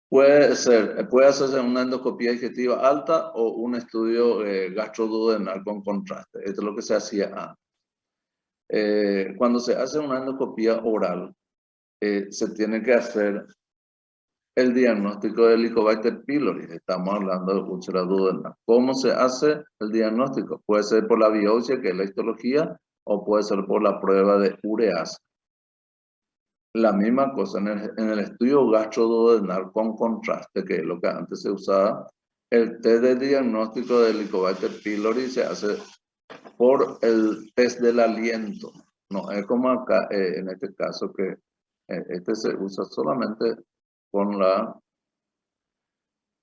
puede hacerse una endoscopía digestiva alta o un estudio gastroduodenal con contraste. Esto es lo que se hacía antes. Cuando se hace una endoscopía oral, se tiene que hacer el diagnóstico de Helicobacter pylori. Estamos hablando de úlcera duodenal. ¿Cómo se hace el diagnóstico? Puede ser por la biopsia, que es la histología, o puede ser por la prueba de ureasa. La misma cosa en el estudio gastroduodenal con contraste, que es lo que antes se usaba. El test de diagnóstico de Helicobacter pylori se hace por el test del aliento. No es como acá, en este caso, que este se usa solamente con la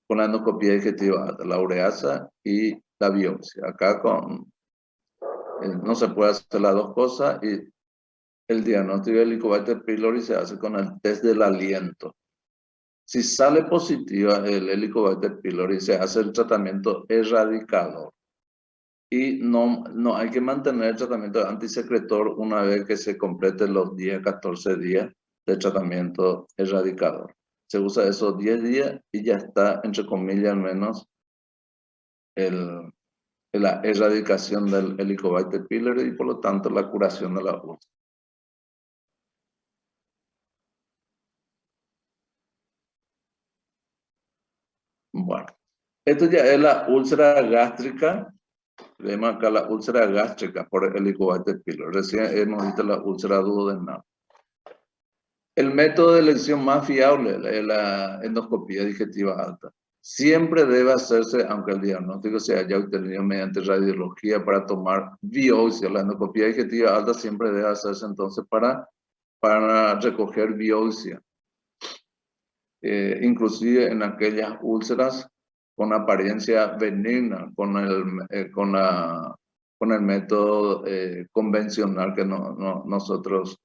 endoscopía digestiva, la ureasa y la biopsia. Acá no se puede hacer las dos cosas, y el diagnóstico de Helicobacter pylori se hace con el test del aliento. Si sale positiva el Helicobacter pylori, se hace el tratamiento erradicador. Y no hay que mantener el tratamiento antisecretor una vez que se completen los 10, 14 días de tratamiento erradicador. Se usa esos 10 días y ya está, entre comillas al menos, la erradicación del Helicobacter pylori y por lo tanto la curación de la úlcera. Bueno, esto ya es la úlcera gástrica. Vemos acá la úlcera gástrica por el Helicobacter pylori. Recién hemos visto la úlcera duodenal. El método de elección más fiable es la endoscopía digestiva alta. Siempre debe hacerse, aunque el diagnóstico se haya obtenido mediante radiología para tomar biopsia. La endoscopía digestiva alta siempre debe hacerse entonces para recoger biopsia. Inclusive en aquellas úlceras con apariencia benigna, con el método convencional que nosotros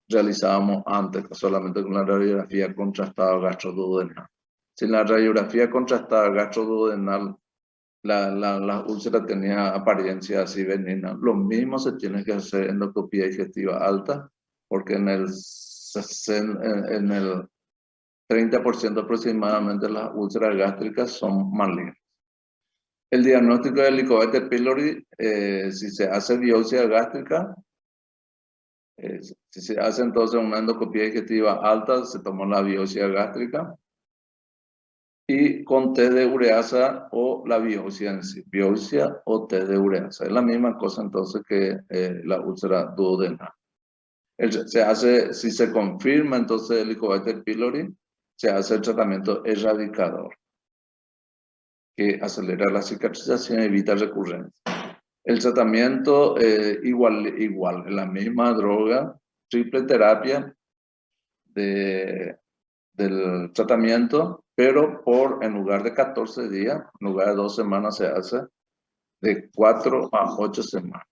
realizábamos antes, solamente con la radiografía contrastada gastroduodenal. Si la radiografía contrastada gastroduodenal la úlcera tenía apariencia así benigna, lo mismo se tiene que hacer endoscopía digestiva alta, porque en el 30% aproximadamente las úlceras gástricas son malignas. El diagnóstico de Helicobacter pylori, si se hace biopsia gástrica, si se hace entonces una endoscopía digestiva alta, se toma la biopsia gástrica y con test de ureasa o la biopsia en sí, biopsia o test de ureasa. Es la misma cosa entonces que la úlcera duodenal. Si se confirma entonces el Helicobacter pylori, se hace el tratamiento erradicador, que acelera la cicatrización y evita recurrencia. El tratamiento igual, la misma droga, triple terapia del tratamiento, pero en lugar de 14 días, en lugar de 2 semanas, se hace de 4 a 8 semanas.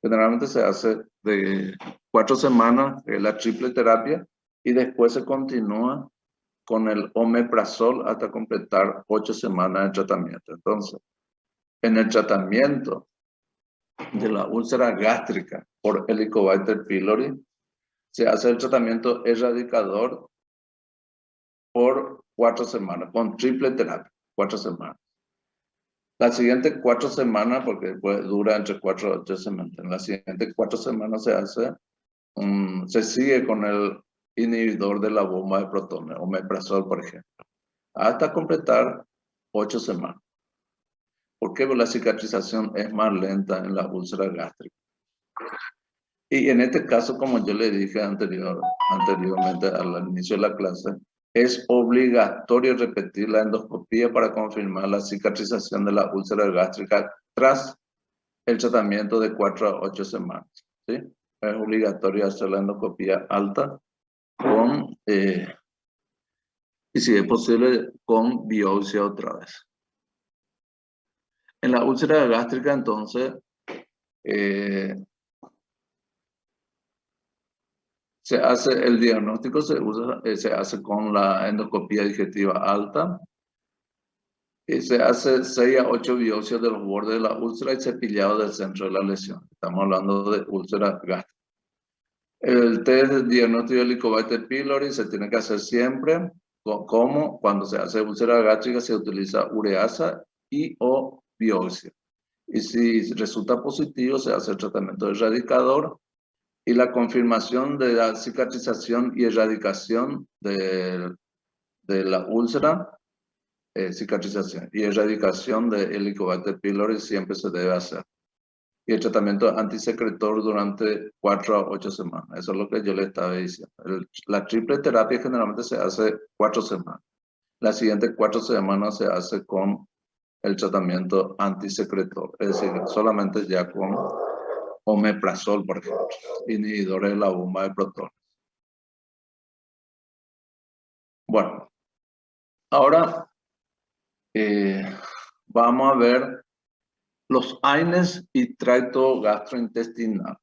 Generalmente se hace de 4 semanas la triple terapia y después se continúa con el omeprazol hasta completar 8 semanas de tratamiento. Entonces, en el tratamiento de la úlcera gástrica por Helicobacter pylori, se hace el tratamiento erradicador por 4 semanas, con triple terapia, 4 semanas. Las siguientes 4 semanas, porque dura entre 4 y 8 semanas, en las siguientes 4 semanas se sigue con el inhibidor de la bomba de protones, omeprazol, por ejemplo, hasta completar 8 semanas. ¿Por qué? Porque la cicatrización es más lenta en la úlcera gástrica. Y en este caso, como yo le dije anteriormente al inicio de la clase, es obligatorio repetir la endoscopía para confirmar la cicatrización de la úlcera gástrica tras el tratamiento de 4 a 8 semanas. ¿Sí? Es obligatorio hacer la endoscopía alta y si es posible, con biopsia otra vez. En la úlcera gástrica, entonces, se hace el diagnóstico, se hace con la endoscopía digestiva alta. Y se hace 6 a 8 biopsias de los bordes de la úlcera y cepillado del centro de la lesión. Estamos hablando de úlcera gástrica. El test de diagnóstico de Helicobacter pylori se tiene que hacer siempre, como cuando se hace úlcera gástrica se utiliza ureasa y o biopsia. Y si resulta positivo, se hace el tratamiento erradicador y la confirmación de la cicatrización y erradicación de de la úlcera, cicatrización. Y erradicación de Helicobacter pylori siempre se debe hacer. Y el tratamiento antisecretor durante 4 a 8 semanas. Eso es lo que yo le estaba diciendo. La triple terapia generalmente se hace 4 semanas. Las siguientes 4 semanas se hace con el tratamiento antisecretor. Es decir, solamente ya con omeprazol, por ejemplo, inhibidores de la bomba de protones. Bueno, ahora vamos a ver los AINES y tracto gastrointestinal.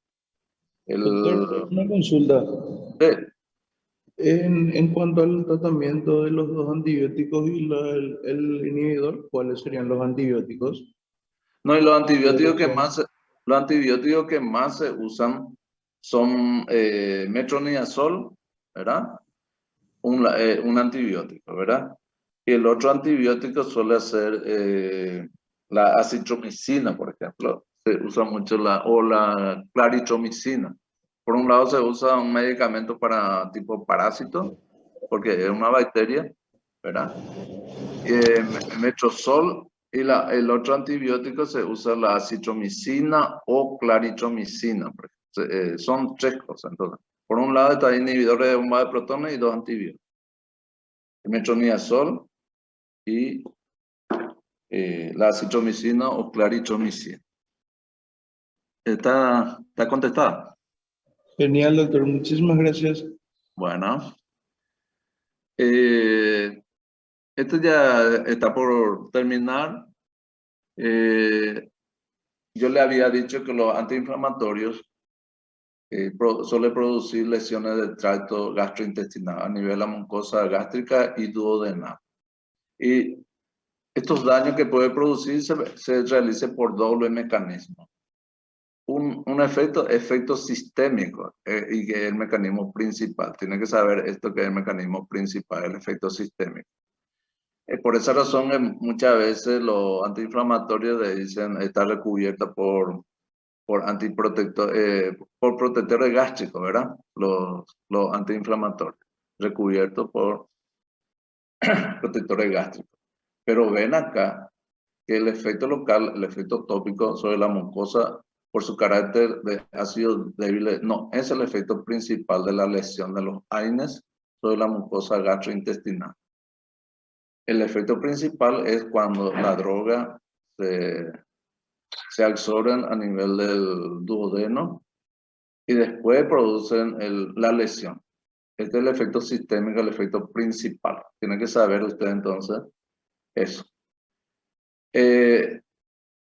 Doctor, una consulta. Eh, En cuanto al tratamiento de los dos antibióticos y el inhibidor, ¿cuáles serían los antibióticos? no, y los antibióticos que más se usan son metronidazol, ¿verdad? Un antibiótico, ¿verdad? Y el otro antibiótico suele ser la acitromicina, por ejemplo. Se usa mucho la claritromicina. Por un lado se usa un medicamento para tipo parásito, porque es una bacteria, ¿verdad? Metrozol, y el otro antibiótico se usa la acitromicina o claritromicina. Son 3 cosas. Entonces, por un lado está inhibidores de bomba de protones y 2 antibióticos. Metronidazol y la acitromicina o claritromicina. ¿Está contestada? Genial, doctor. Muchísimas gracias. Bueno. Esto ya está por terminar. Yo le había dicho que los antiinflamatorios suelen producir lesiones del tracto gastrointestinal a nivel de la mucosa gástrica y duodenal. Y estos daños que puede producir se realizan por doble mecanismo. Un efecto sistémico, y que es el mecanismo principal. Tiene que saber esto, que es el mecanismo principal, el efecto sistémico. Por esa razón, muchas veces los antiinflamatorios le dicen está recubierta por protectores gástricos, ¿verdad? Los antiinflamatorios, recubiertos por protectores gástricos. Pero ven acá que el efecto local, el efecto tópico sobre la mucosa, por su carácter de ácido débil, no es el efecto principal de la lesión de los AINES sobre la mucosa gastrointestinal. El efecto principal es cuando la droga se absorben a nivel del duodeno y después producen la lesión. Este es el efecto sistémico, el efecto principal. Tiene que saber usted entonces eso.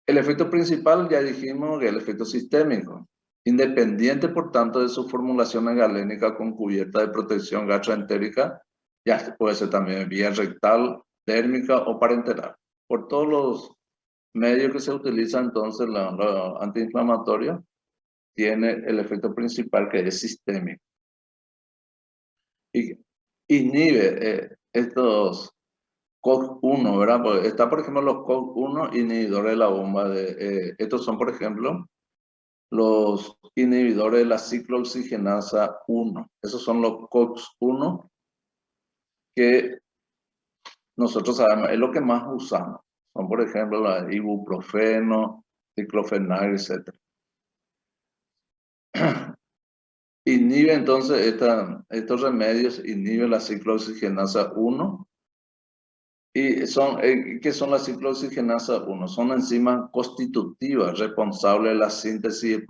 El efecto principal ya dijimos que es el efecto sistémico. Independiente, por tanto, de su formulación galénica con cubierta de protección gastroentérica, ya puede ser también vía rectal, térmica o parenteral. Por todos los medios que se utilizan, entonces, los antiinflamatorios, tiene el efecto principal que es sistémico. Y inhibe estos COX-1, ¿verdad? Porque está, por ejemplo, los COX-1 inhibidores de la bomba estos son, por ejemplo, los inhibidores de la ciclooxigenasa 1. Esos son los COX-1 que nosotros sabemos, es lo que más usamos. Son, por ejemplo, la ibuprofeno, diclofenac, etc. Inhibe entonces estos remedios, inhibe la ciclooxigenasa 1. ¿Y qué son las ciclooxigenasa 1? Son enzimas constitutivas responsables de la síntesis de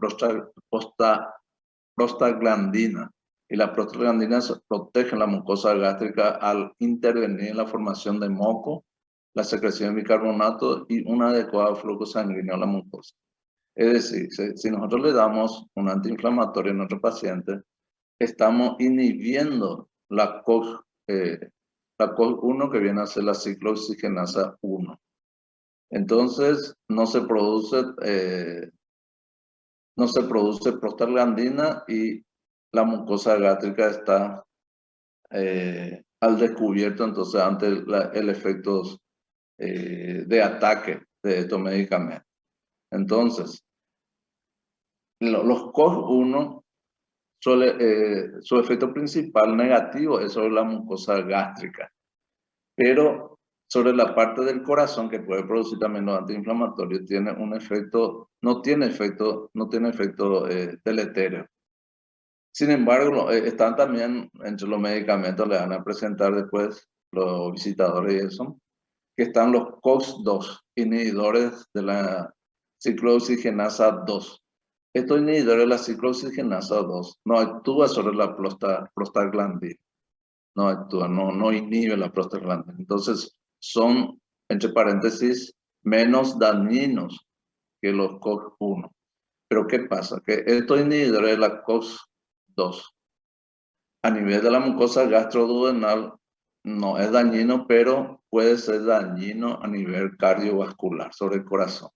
prostaglandina. Y las prostaglandinas protegen la mucosa gástrica al intervenir en la formación de moco, la secreción de bicarbonato y un adecuado flujo sanguíneo a la mucosa. Es decir, si nosotros le damos un antiinflamatorio a nuestro paciente, estamos inhibiendo la COX-1, que viene a ser la ciclooxigenasa 1. Entonces, no se produce prostaglandina y la mucosa gástrica está al descubierto, entonces, ante el efecto de ataque de estos medicamentos. Entonces, los COX-1 su efecto principal negativo es sobre la mucosa gástrica. Pero sobre la parte del corazón, que puede producir también los antiinflamatorios, tiene un efecto, no tiene efecto deleterio. Sin embargo, están también entre los medicamentos, le van a presentar después los visitadores y eso, que están los COX-2, inhibidores de la ciclooxigenasa 2. Estos inhibidores de la ciclooxigenasa 2 no actúan sobre la prostaglandina, no actúa, no inhibe la prostaglandina. Entonces, son, entre paréntesis, menos dañinos que los COX-1. Pero ¿qué pasa? Que estos inhibidores de la COX-2 a nivel de la mucosa gastroduodenal no es dañino, pero puede ser dañino a nivel cardiovascular, sobre el corazón.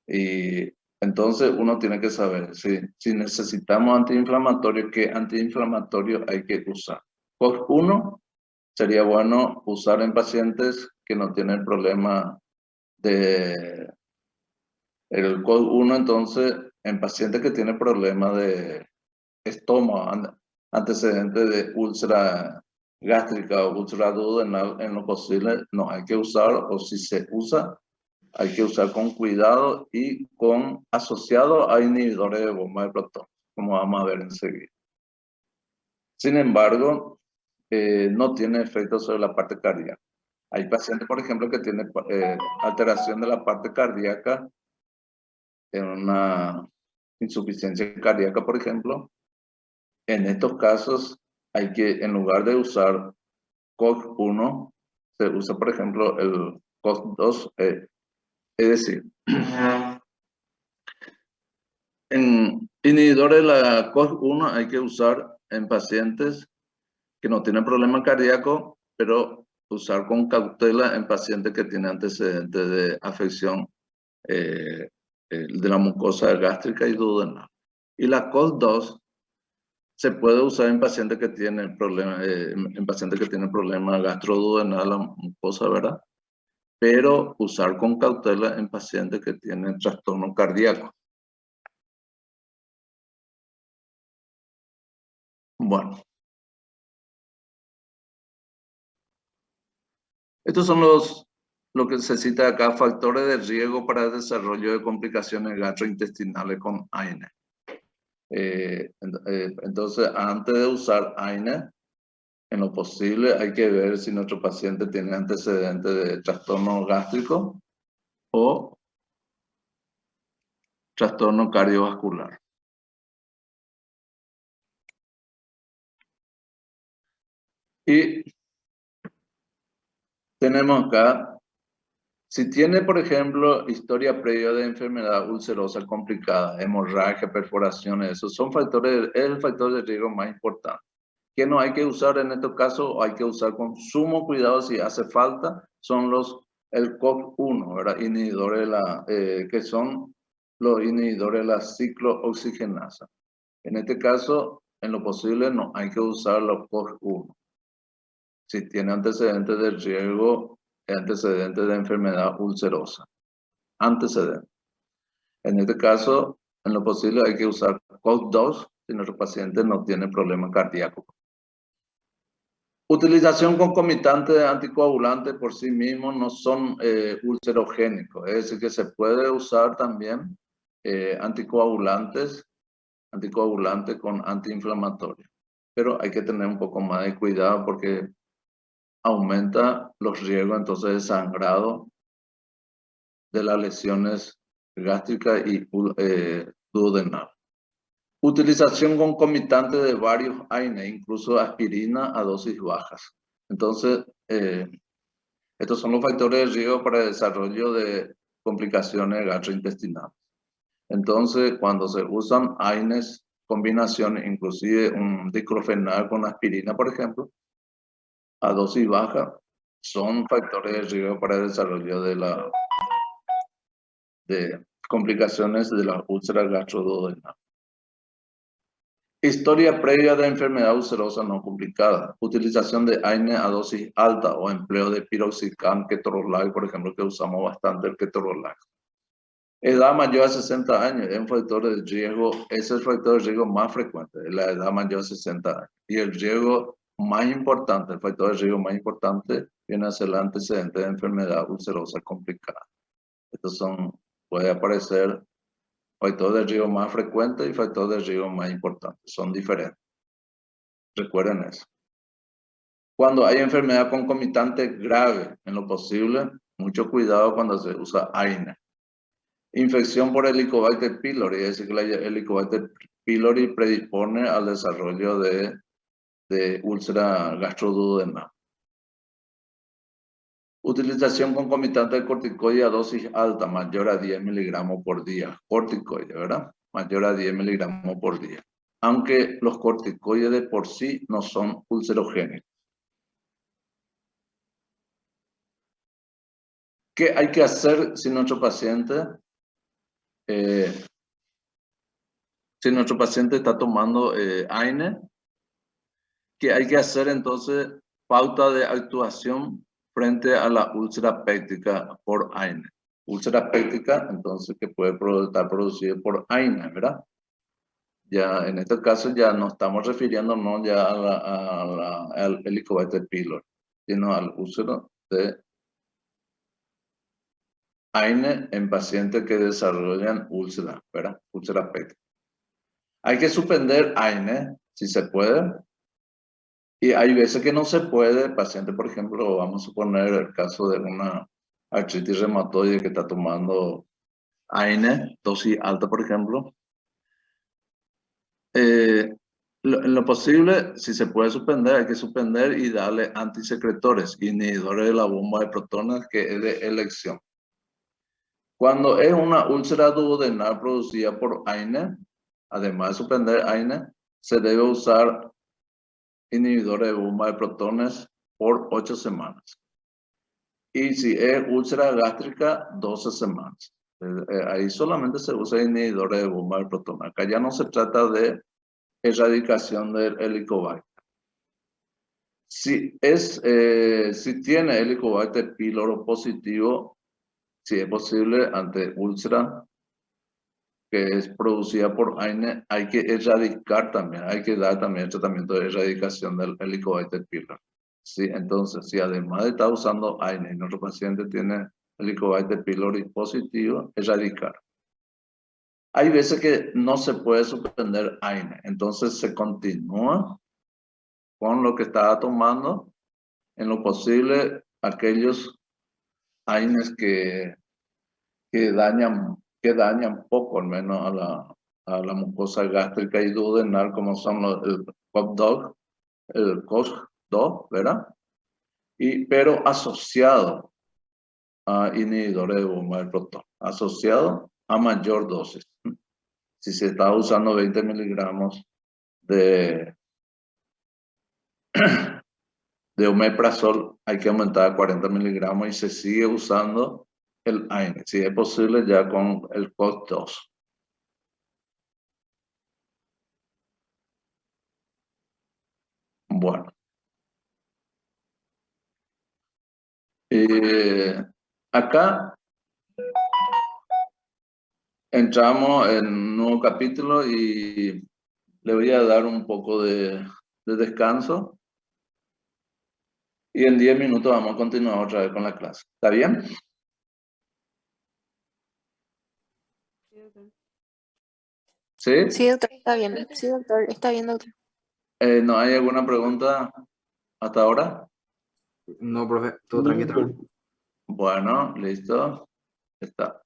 Y entonces uno tiene que saber si necesitamos antiinflamatorio, ¿qué antiinflamatorio hay que usar? COX-1 sería bueno usar en pacientes que no tienen problema de... El COX-1, entonces, en pacientes que tienen problema de estómago, antecedentes de úlcera gástrica o úlcera duodenal, en lo posible no hay que usar, o si se usa, hay que usar con cuidado y asociado a inhibidores de bomba de Proton, como vamos a ver enseguida. Sin embargo, no tiene efecto sobre la parte cardíaca. Hay pacientes, por ejemplo, que tienen alteración de la parte cardíaca en una insuficiencia cardíaca, por ejemplo. En estos casos, hay que, en lugar de usar COX-1, se usa, por ejemplo, el COX-2, es decir, en inhibidores de la COX-1 hay que usar en pacientes que no tienen problema cardíaco, pero usar con cautela en pacientes que tienen antecedentes de afección de la mucosa gástrica y duodenal. Y la COX-2 se puede usar en pacientes que tienen problemas gastroduodenal, la mucosa, ¿verdad? Pero usar con cautela en pacientes que tienen trastorno cardíaco. Bueno. Estos son lo que se cita acá, factores de riesgo para el desarrollo de complicaciones gastrointestinales con AINE. Entonces, antes de usar AINE, en lo posible hay que ver si nuestro paciente tiene antecedentes de trastorno gástrico o trastorno cardiovascular. Y tenemos acá, si tiene, por ejemplo, historia previa de enfermedad ulcerosa complicada, hemorragia, perforaciones, esos son factores, es el factor de riesgo más importante. ¿Qué no hay que usar en estos casos? Hay que usar con sumo cuidado si hace falta, son el COX-1, ¿verdad? Inhibidores que son los inhibidores de la ciclooxigenasa. En este caso, en lo posible, no hay que usar los COX-1. Si tiene antecedentes de riesgo, antecedentes de enfermedad ulcerosa. Antecedentes. En este caso, en lo posible, hay que usar COX-2 si nuestro paciente no tiene problema cardíaco. Utilización concomitante de anticoagulantes por sí mismos no son ulcerogénicos, es decir, que se puede usar también anticoagulantes con antiinflamatorios, pero hay que tener un poco más de cuidado porque aumenta los riesgos entonces de sangrado de las lesiones gástricas y duodenal. Utilización concomitante de varios AINE, incluso aspirina a dosis bajas. Entonces, estos son los factores de riesgo para el desarrollo de complicaciones gastrointestinales. Entonces, cuando se usan AINES, combinaciones, inclusive un diclofenac con aspirina, por ejemplo, a dosis baja, son factores de riesgo para el desarrollo de complicaciones de la úlcera gastroduodenal. Historia previa de enfermedad ulcerosa no complicada. Utilización de AINE a dosis alta o empleo de piroxicam, ketorolac, por ejemplo, que usamos bastante el ketorolac. Edad mayor a 60 años es un factor de riesgo, es el factor de riesgo más frecuente, la edad mayor a 60 años. Y el riesgo más importante, el factor de riesgo más importante viene a ser el antecedente de enfermedad ulcerosa complicada. Estos puede aparecer factor de riesgo más frecuente y factor de riesgo más importante. Son diferentes. Recuerden eso. Cuando hay enfermedad concomitante grave, en lo posible, mucho cuidado cuando se usa AINE. Infección por Helicobacter pylori, es decir, que la Helicobacter pylori predispone al desarrollo de úlcera gastroduodenal. Utilización concomitante de corticoide a dosis alta, mayor a 10 miligramos por día. Corticoide, ¿verdad? Mayor a 10 miligramos por día. Aunque los corticoides de por sí no son ulcerogénicos. ¿Qué hay que hacer si nuestro paciente está tomando AINE? ¿Qué hay que hacer entonces? Pauta de actuación frente a la úlcera péptica por AINE. Úlcera péptica, entonces, que puede estar producida por AINE, ¿verdad? Ya en este caso ya no estamos refiriéndonos ya al Helicobacter pylori, sino al úlcero de AINE en pacientes que desarrollan úlcera, ¿verdad? Úlcera péptica. Hay que suspender AINE, si se puede. Y hay veces que no se puede. Paciente, por ejemplo, vamos a suponer el caso de una artritis reumatoide que está tomando AINE, dosis alta, por ejemplo. En lo posible, si se puede suspender, hay que suspender y darle antisecretores, inhibidores de la bomba de protones, que es de elección. Cuando es una úlcera duodenal producida por AINE, además de suspender AINE, se debe usar inhibidores de bomba de protones por 8 semanas. Y si es úlcera gástrica, 12 semanas. Ahí solamente se usa inhibidores de bomba de protones. Acá ya no se trata de erradicación del Helicobacter. Si tiene Helicobacter pylori positivo, si es posible, ante úlcera que es producida por AINE, hay que erradicar también, hay que dar también el tratamiento de erradicación del Helicobacter pylori. Sí, entonces, si además de estar usando AINE y nuestro paciente tiene Helicobacter pylori positivo, erradicar. Hay veces que no se puede suspender AINE, entonces se continúa con lo que estaba tomando, en lo posible aquellos AINES que dañan poco, al menos a la mucosa gástrica y duodenal, como son el COP-DOG, el COS-2, ¿verdad? Pero asociado a inhibidores de bomba de protón, asociado a mayor dosis. Si se está usando 20 miligramos de omeprazol, hay que aumentar a 40 miligramos y se sigue usando el AINE, si es posible ya con el COS-2. Bueno. Acá entramos en un nuevo capítulo y le voy a dar un poco de descanso. Y en 10 minutos vamos a continuar otra vez con la clase. ¿Está bien? ¿Sí? Sí, doctor, está bien. Sí, doctor, está bien, doctor. ¿No hay alguna pregunta hasta ahora? No, profe, todo No, tranquilo. doctor. Bueno, listo. Está.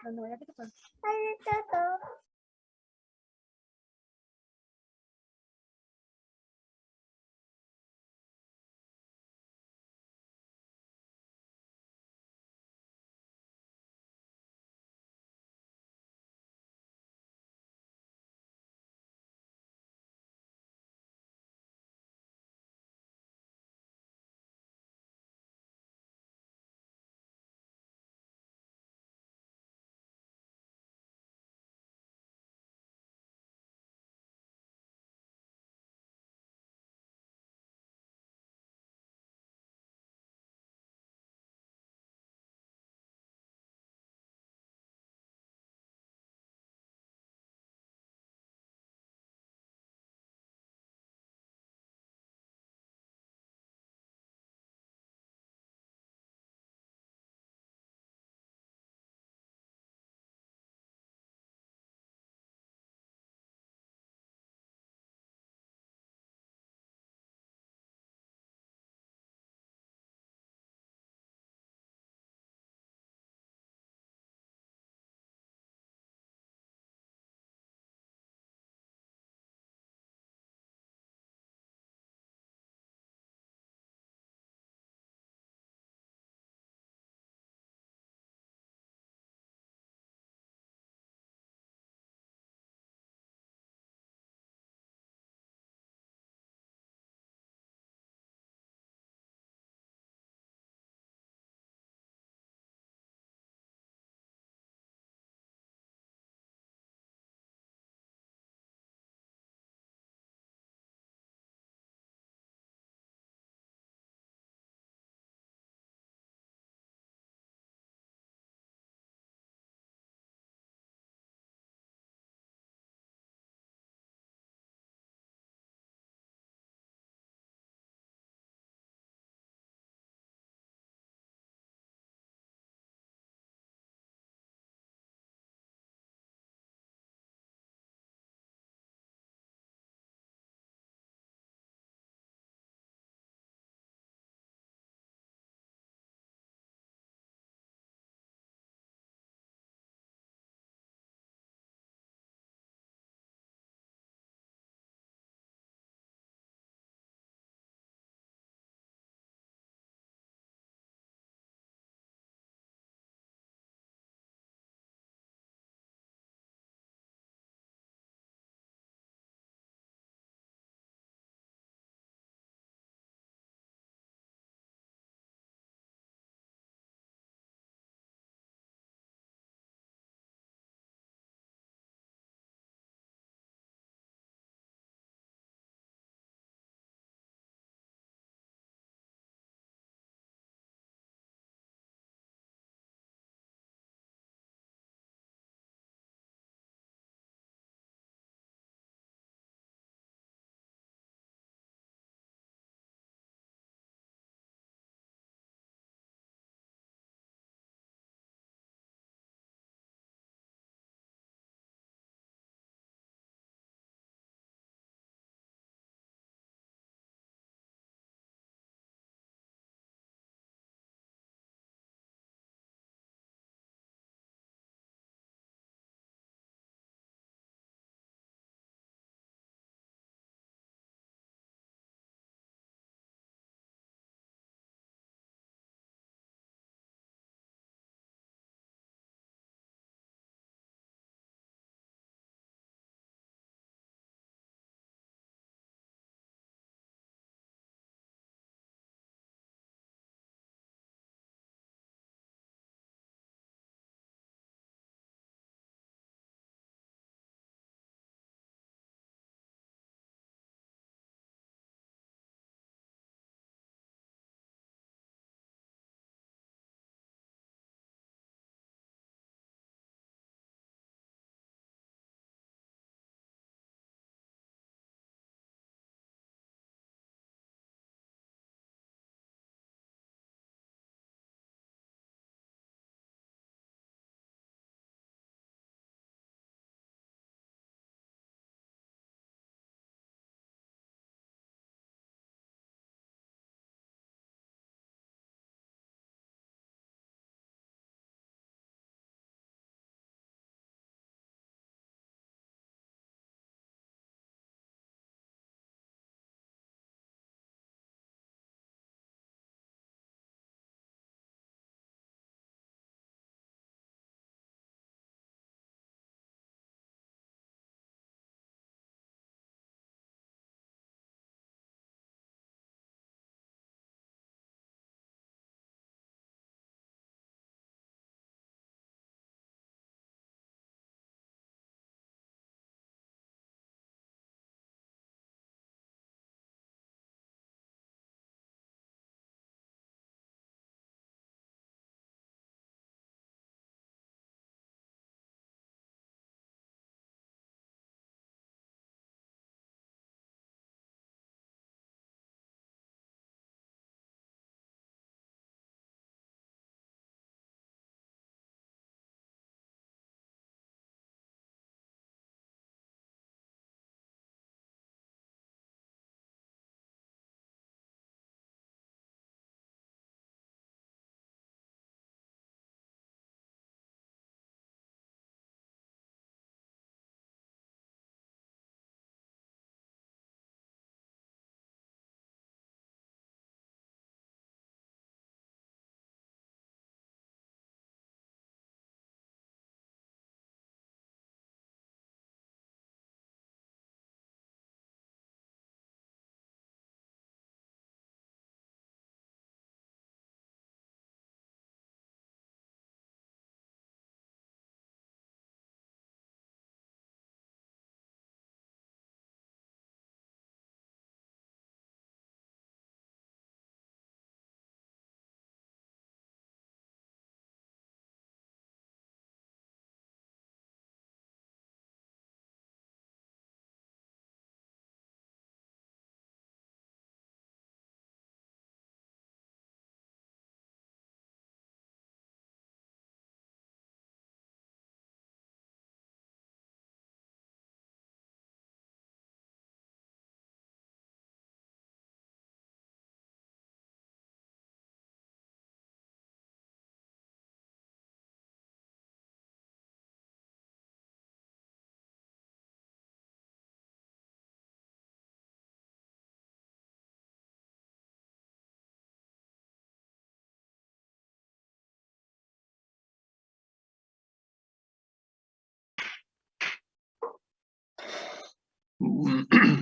¿Dónde voy a que te ponga?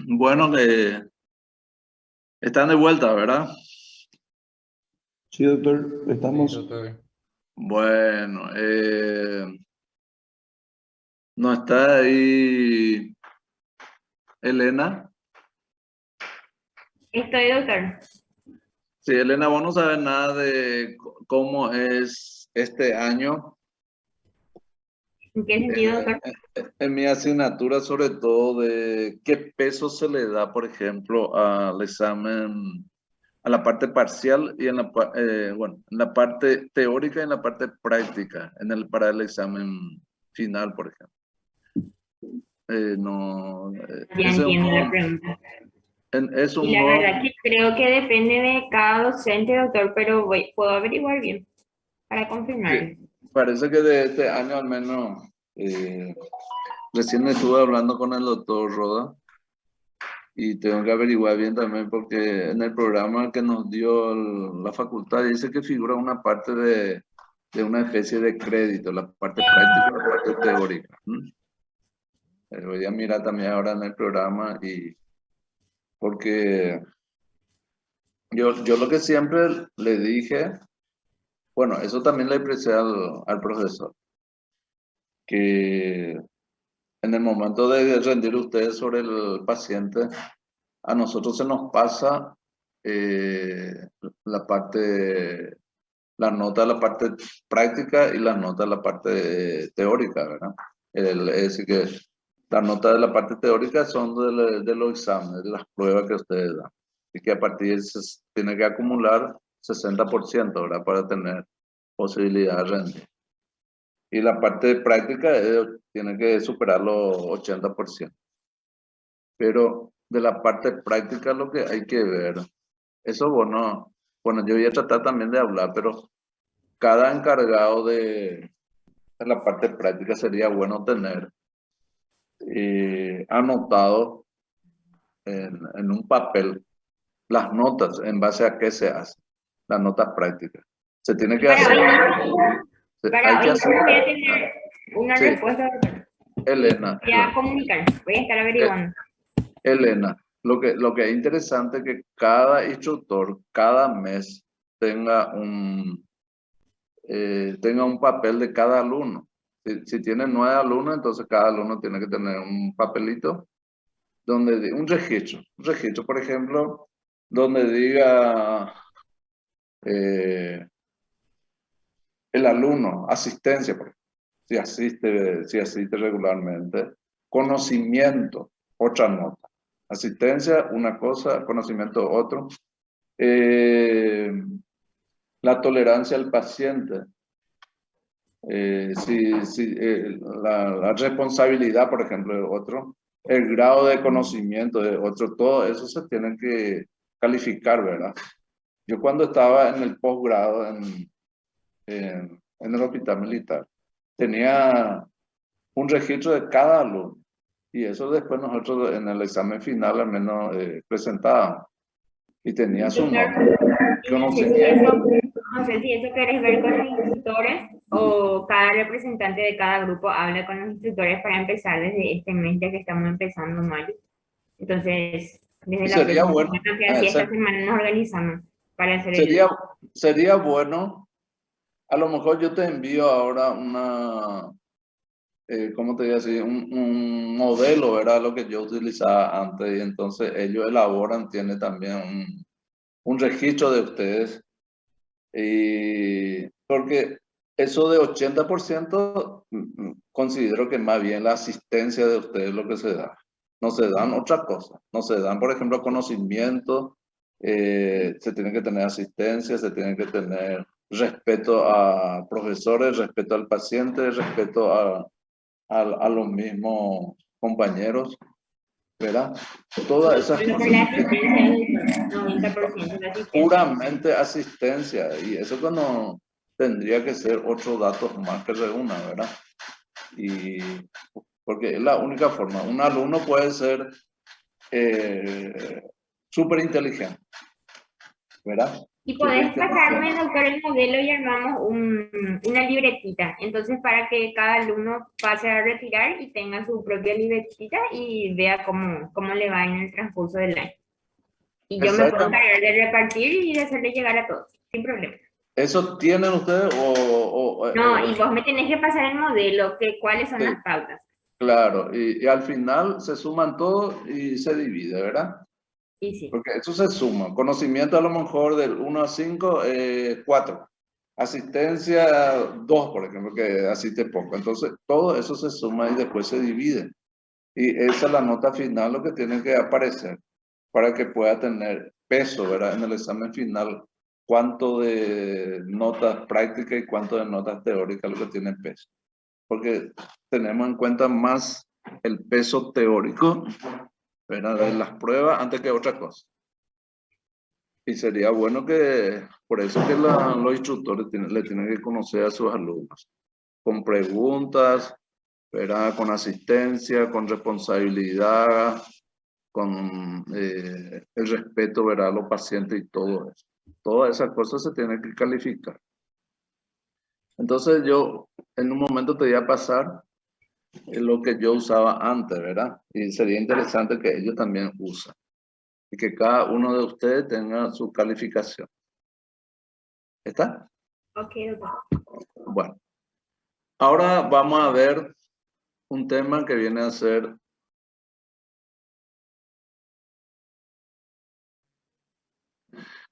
Bueno, que están de vuelta, ¿verdad? Sí, doctor, estamos. Doctor. Bueno, no está ahí Elena. Estoy, doctor. Sí, Elena, vos no sabes nada de cómo es este año. ¿En qué sentido, doctor? En mi asignatura, sobre todo, de qué peso se le da, por ejemplo, al examen, a la parte parcial y bueno, en la parte teórica y en la parte práctica, para el examen final, por ejemplo. No, Ya entiendo la pregunta. es Y un la no. verdad que creo que depende de cada docente, doctor, pero puedo averiguar bien para confirmar. Parece que de este año al menos, recién estuve hablando con el doctor Roda y tengo que averiguar bien también porque en el programa que nos dio la facultad dice que figura una parte de una especie de crédito, la parte práctica y la parte teórica. Voy a mirar también ahora en el programa y porque yo lo que siempre le dije, bueno, eso también le expresé al profesor, que en el momento de rendir ustedes sobre el paciente, a nosotros se nos pasa la parte, la nota de la parte práctica y la nota de la parte teórica, ¿verdad? Es decir, que las notas de la parte teórica son de los exámenes, de las pruebas que ustedes dan. Y que a partir de eso se tiene que acumular 60%, ¿verdad? Para tener posibilidad de rendir. Y la parte práctica tiene que superar los 80%. Pero de la parte práctica lo que hay que ver, eso bueno, yo voy a tratar también de hablar, pero cada encargado de la parte práctica sería bueno tener anotado en un papel las notas en base a qué se hace, las notas prácticas. Se tiene que hacer. Para Hay que hoy hacer. voy a tener una Sí, respuesta, doctor. Elena. Voy a comunicar, voy a estar averiguando. Elena, lo que es interesante es que cada instructor, cada mes, tenga un papel de cada alumno. Si tiene 9 alumnos, entonces cada alumno tiene que tener un papelito, un registro, por ejemplo, donde diga el alumno, asistencia, por ejemplo, si asiste regularmente, conocimiento, otra nota. Asistencia, una cosa, conocimiento, otro. La tolerancia al paciente. La responsabilidad, por ejemplo, de otro. El grado de conocimiento de otro. Todo eso se tiene que calificar, ¿verdad? Yo cuando estaba en el posgrado en el hospital militar, tenía un registro de cada alumno. Y eso después nosotros en el examen final al menos presentábamos. Y tenía su nota. No sé si eso querés ver con los instructores o cada representante de cada grupo habla con los instructores para empezar desde este mes ya que estamos empezando mayo. Entonces, desde la Sería próxima bueno. semana, que así esta semana nos organizamos para hacer Sería bueno. A lo mejor yo te envío ahora ¿cómo te digo así? Un modelo, ¿verdad? Lo que yo utilizaba antes y entonces ellos elaboran, tiene también un registro de ustedes. Y porque eso de 80% considero que más bien la asistencia de ustedes es lo que se da. No se dan otra cosa. No se dan, por ejemplo, conocimiento. Se tiene que tener asistencia, se tiene que tener respeto a profesores, respeto al paciente, respeto a los mismos compañeros, ¿verdad? Todas esas Pero cosas. la asistencia es el 90% de asistencia. Puramente asistencia, y eso no tendría que ser 8 datos más que reúna, ¿verdad? Y porque es la única forma. Un alumno puede ser súper inteligente, ¿verdad? Y podés pasarme, doctor, el modelo y armamos una libretita. Entonces, para que cada alumno pase a retirar y tenga su propia libretita y vea cómo le va en el transcurso del año. Y yo me puedo encargar de repartir y de hacerle llegar a todos, sin problema. ¿Eso tienen ustedes No, y vos me tenés que pasar el modelo, cuáles son las pautas. Claro, y al final se suman todos y se divide, ¿verdad? Y sí. Porque eso se suma. Conocimiento a lo mejor del 1 a 5, 4. Asistencia 2, por ejemplo, que así te pongo. Entonces, todo eso se suma y después se divide. Y esa es la nota final, lo que tiene que aparecer para que pueda tener peso, ¿verdad? En el examen final, cuánto de notas prácticas y cuánto de notas teóricas lo que tiene peso. Porque tenemos en cuenta más el peso teórico, ¿verdad? De las pruebas antes que otra cosa. Y sería bueno que, por eso que los instructores le tienen que conocer a sus alumnos, con preguntas, ¿verdad? Con asistencia, con responsabilidad, con el respeto, ¿verdad? A los pacientes y todo eso. Todas esas cosas se tienen que calificar. Entonces yo en un momento te voy a pasar lo que yo usaba antes, ¿verdad? Y sería interesante que ellos también usen. Y que cada uno de ustedes tenga su calificación. ¿Está? Ok, doctor. Bueno. Ahora vamos a ver un tema que viene a ser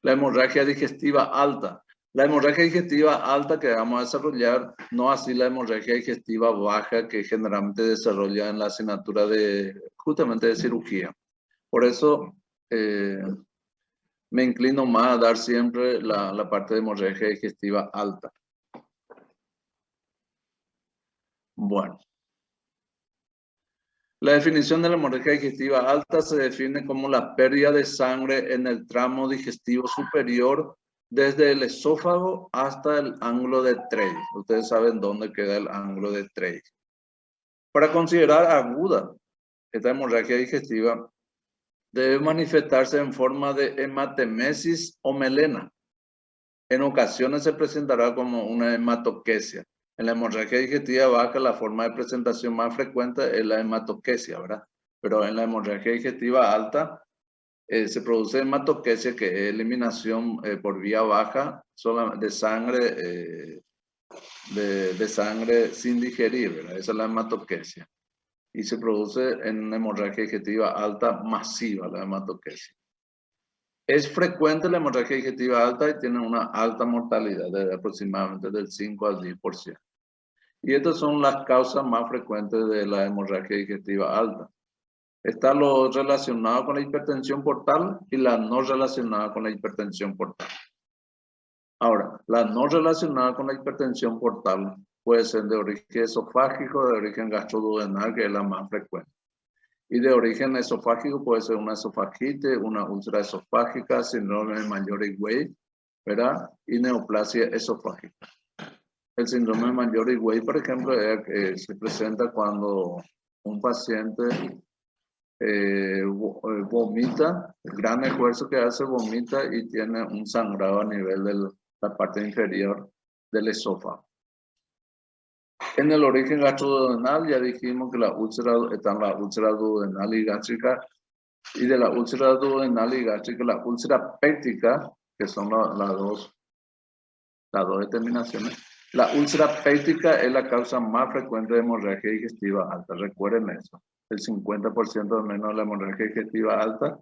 la hemorragia digestiva alta. La hemorragia digestiva alta que vamos a desarrollar, no así la hemorragia digestiva baja que generalmente desarrolla en la asignatura justamente de cirugía. Por eso me inclino más a dar siempre la parte de hemorragia digestiva alta. Bueno. La definición de la hemorragia digestiva alta se define como la pérdida de sangre en el tramo digestivo superior desde el esófago hasta el ángulo de Treys. Ustedes saben dónde queda el ángulo de Treys. Para considerar aguda esta hemorragia digestiva, debe manifestarse en forma de hematemesis o melena. En ocasiones se presentará como una hematoquesia. En la hemorragia digestiva baja, la forma de presentación más frecuente es la hematoquesia, ¿verdad? Pero en la hemorragia digestiva alta se produce hematoquesia, que es eliminación por vía baja de sangre, de sangre sin digerir, ¿verdad? Esa es la hematoquesia. Y se produce en una hemorragia digestiva alta masiva, la hematoquesia. Es frecuente la hemorragia digestiva alta y tiene una alta mortalidad de aproximadamente del 5 al 10%. Y estas son las causas más frecuentes de la hemorragia digestiva alta. Está lo relacionado con la hipertensión portal y la no relacionada con la hipertensión portal. Ahora, la no relacionada con la hipertensión portal puede ser de origen esofágico, de origen gastroduodenal, que es la más frecuente. Y de origen esofágico puede ser una esofagitis, una úlcera esofágica, síndrome de Majori-Way, ¿verdad? Y neoplasia esofágica. El síndrome de Majori-Way, por ejemplo, se presenta cuando un paciente vomita, el gran esfuerzo que hace, vomita y tiene un sangrado a nivel de la parte inferior del esófago. En el origen gastroduodenal ya dijimos que están la úlcera duodenal y gástrica, y de la úlcera duodenal y gástrica, la úlcera péptica, que son las dos determinaciones. La úlcera péptica es la causa más frecuente de hemorragia digestiva alta, recuerden eso. El 50% al menos de la hemorragia digestiva alta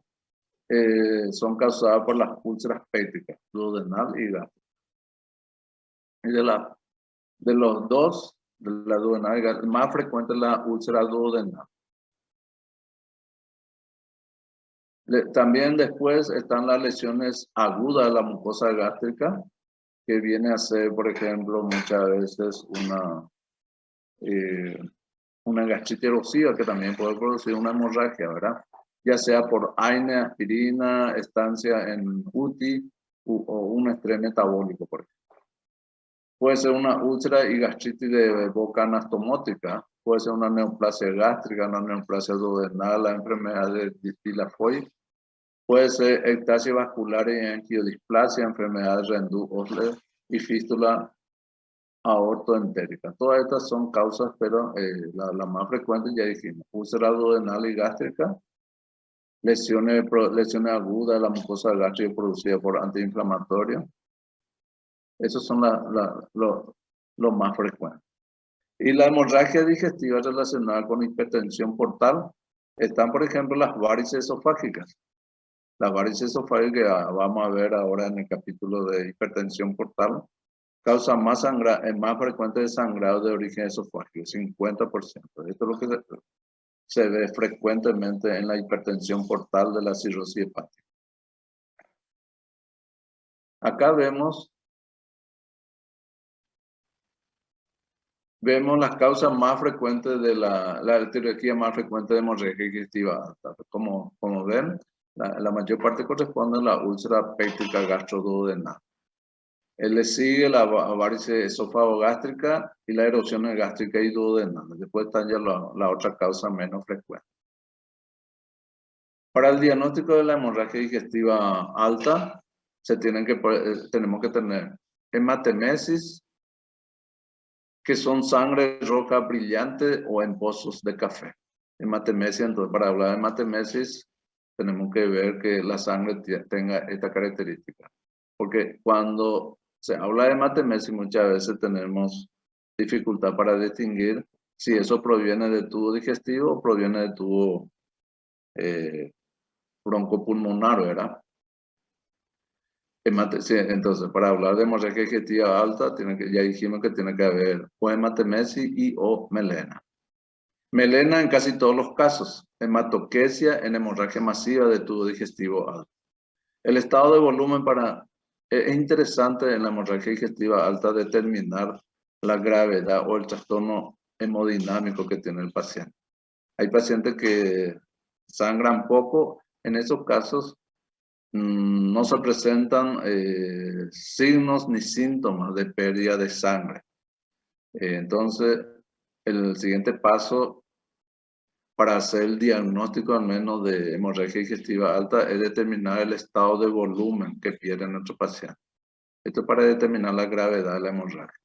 son causadas por las úlceras pépticas, duodenal y gástrica. Y de los dos, de la duodenal y gástrica, más frecuente es la úlcera duodenal. También después están las lesiones agudas de la mucosa gástrica, que viene a ser, por ejemplo, muchas veces una gastritis erosiva, que también puede producir una hemorragia, ¿verdad? Ya sea por AINE, aspirina, estancia en UTI o un estrés metabólico, por ejemplo. Puede ser una úlcera y gastritis de boca anastomótica, puede ser una neoplasia gástrica, una neoplasia duodenal, la enfermedad de Distila-Foy, Puede ser ectasia vascular y angiodisplasia, enfermedad de Rendu-Osler y fístula aortoentérica. Todas estas son causas, pero la más frecuente ya dijimos, úlcera duodenal y gástrica, lesiones agudas de la mucosa gástrica producidas por antiinflamatorios. Esos son los más frecuentes. Y la hemorragia digestiva relacionada con hipertensión portal están, por ejemplo, las varices esofágicas. Las varices esofágicas que vamos a ver ahora en el capítulo de hipertensión portal causa más frecuente de sangrado de origen esofágico, 50%. Esto es lo que se ve frecuentemente en la hipertensión portal de la cirrosis hepática. Acá vemos las causas más frecuentes de la etiología más frecuente de hemorragia digestiva alta. Como ven, la mayor parte corresponde a la úlcera péptica gastroduodenal. Le sigue la varice esófago-gástrica y la erosión gástrica y duodenal. Después está ya la otra causa menos frecuente. Para el diagnóstico de la hemorragia digestiva alta, tenemos que tener hematemesis, que son sangre roja brillante o en pozos de café. Hematemesis, entonces, para hablar de hematemesis, tenemos que ver que la sangre tenga esta característica. Porque cuando se habla de hematemesis, muchas veces tenemos dificultad para distinguir si eso proviene del tubo digestivo o proviene del tubo broncopulmonar, ¿verdad? Entonces, para hablar de hemorragia digestiva alta, ya dijimos que tiene que haber o hematemesis y o melena. Melena en casi todos los casos, hematoquesia en hemorragia masiva de tubo digestivo alto. El estado de volumen es interesante en la hemorragia digestiva alta determinar la gravedad o el trastorno hemodinámico que tiene el paciente. Hay pacientes que sangran poco, en esos casos no se presentan signos ni síntomas de pérdida de sangre. Entonces, el siguiente paso para hacer el diagnóstico al menos de hemorragia digestiva alta es determinar el estado de volumen que pierde nuestro paciente. Esto es para determinar la gravedad de la hemorragia.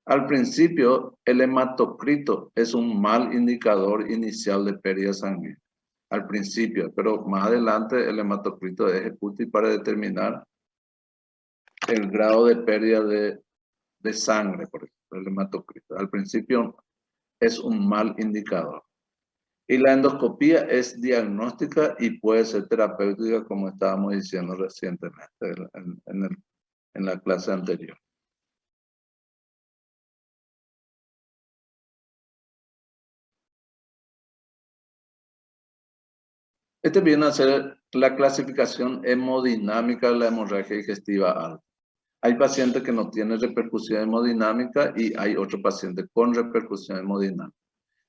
Al principio, el hematocrito es un mal indicador inicial de pérdida sanguínea. Al principio, pero más adelante el hematocrito es útil para determinar el grado de pérdida de sangre, por ejemplo, el hematocrito. Al principio es un mal indicador. Y la endoscopía es diagnóstica y puede ser terapéutica, como estábamos diciendo recientemente en la clase anterior. Este viene a ser la clasificación hemodinámica de la hemorragia digestiva alta. Hay pacientes que no tienen repercusión hemodinámica y hay otros pacientes con repercusión hemodinámica.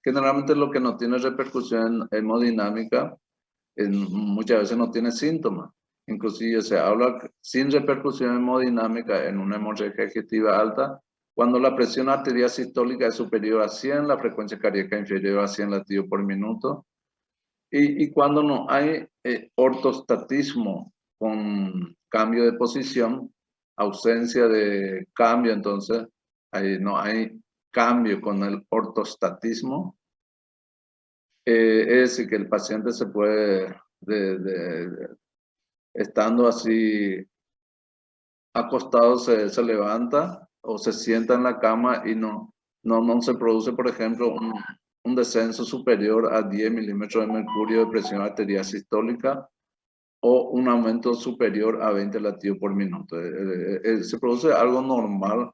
Generalmente lo que no tiene repercusión hemodinámica muchas veces no tiene síntomas. Inclusive se habla sin repercusión hemodinámica en una hemorragia digestiva alta cuando la presión arterial sistólica es superior a 100, la frecuencia cardíaca inferior a 100 latidos por minuto. Y cuando no hay ortostatismo con cambio de posición, ausencia de cambio, entonces no hay cambio con el ortostatismo, es decir, que el paciente se puede, estando así acostado, se levanta o se sienta en la cama y no se produce, por ejemplo, un descenso superior a 10 milímetros de mercurio de presión arterial sistólica o un aumento superior a 20 latidos por minuto. Se produce algo normal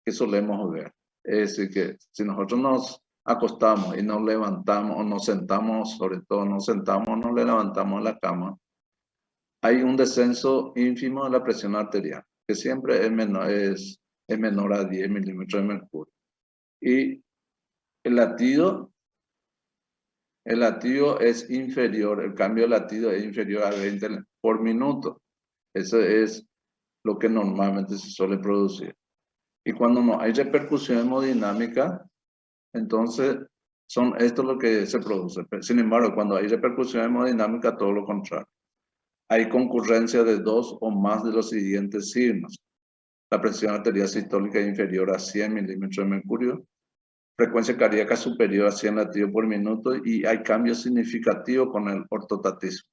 que solemos ver. Es decir, que si nosotros nos acostamos y nos levantamos o nos sentamos, sobre todo nos sentamos o nos levantamos en la cama, hay un descenso ínfimo de la presión arterial, que siempre es menor a 10 milímetros de mercurio. Y el latido es inferior, el cambio de latido es inferior a 20 por minuto. Eso es lo que normalmente se suele producir. Y cuando no hay repercusión hemodinámica, entonces esto es lo que se produce. Sin embargo, cuando hay repercusión hemodinámica, todo lo contrario. hay concurrencia de 2 o más de los siguientes signos. La presión arterial sistólica inferior a 100 milímetros de mercurio, frecuencia cardíaca superior a 100 latidos por minuto y hay cambios significativos con el ortotatismo.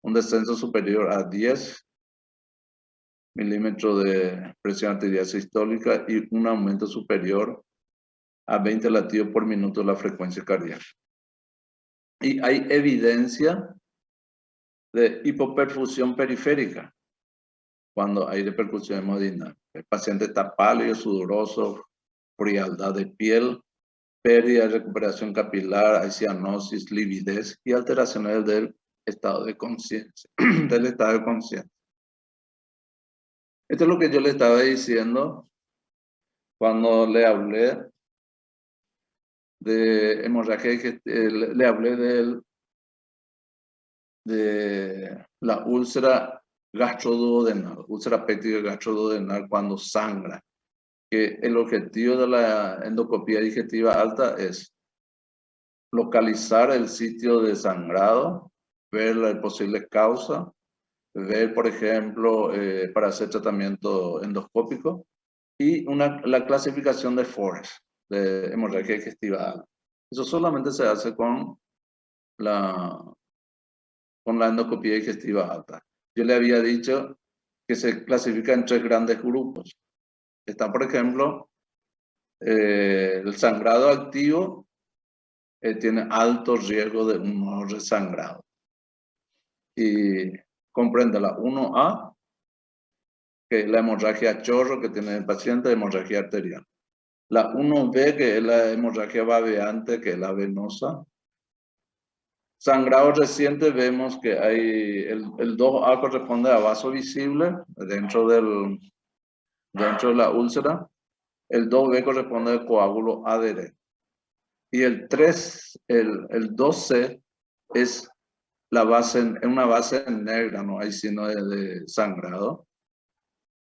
Un descenso superior a 10 milímetros de presión arterial sistólica y un aumento superior a 20 latidos por minuto de la frecuencia cardíaca. Y hay evidencia de hipoperfusión periférica cuando hay repercusión hemodinámica. El paciente está pálido, sudoroso, frialdad de piel, pérdida de recuperación capilar, hay cianosis, lividez y alteraciones del estado de conciencia. Esto es lo que yo le estaba diciendo cuando le hablé de hemorragia, le hablé de la úlcera gastroduodenal, úlcera péptica gastroduodenal cuando sangra. Que el objetivo de la endoscopía digestiva alta es localizar el sitio de sangrado, ver la posible causa, ver, por ejemplo, para hacer tratamiento endoscópico y la clasificación de Forest, de hemorragia digestiva alta. Eso solamente se hace con la endoscopía digestiva alta. Yo le había dicho que se clasifica en 3 grandes grupos. Está, por ejemplo, el sangrado activo tiene alto riesgo de un nuevo resangrado. Y comprende la 1A, que es la hemorragia a chorro que tiene el paciente, hemorragia arterial. La 1B, que es la hemorragia babeante, que es la venosa. Sangrado reciente, vemos que hay el 2A corresponde a vaso visible dentro de la úlcera. El 2B corresponde al coágulo adherente. Y el 2C es una base negra, no hay signo de sangrado.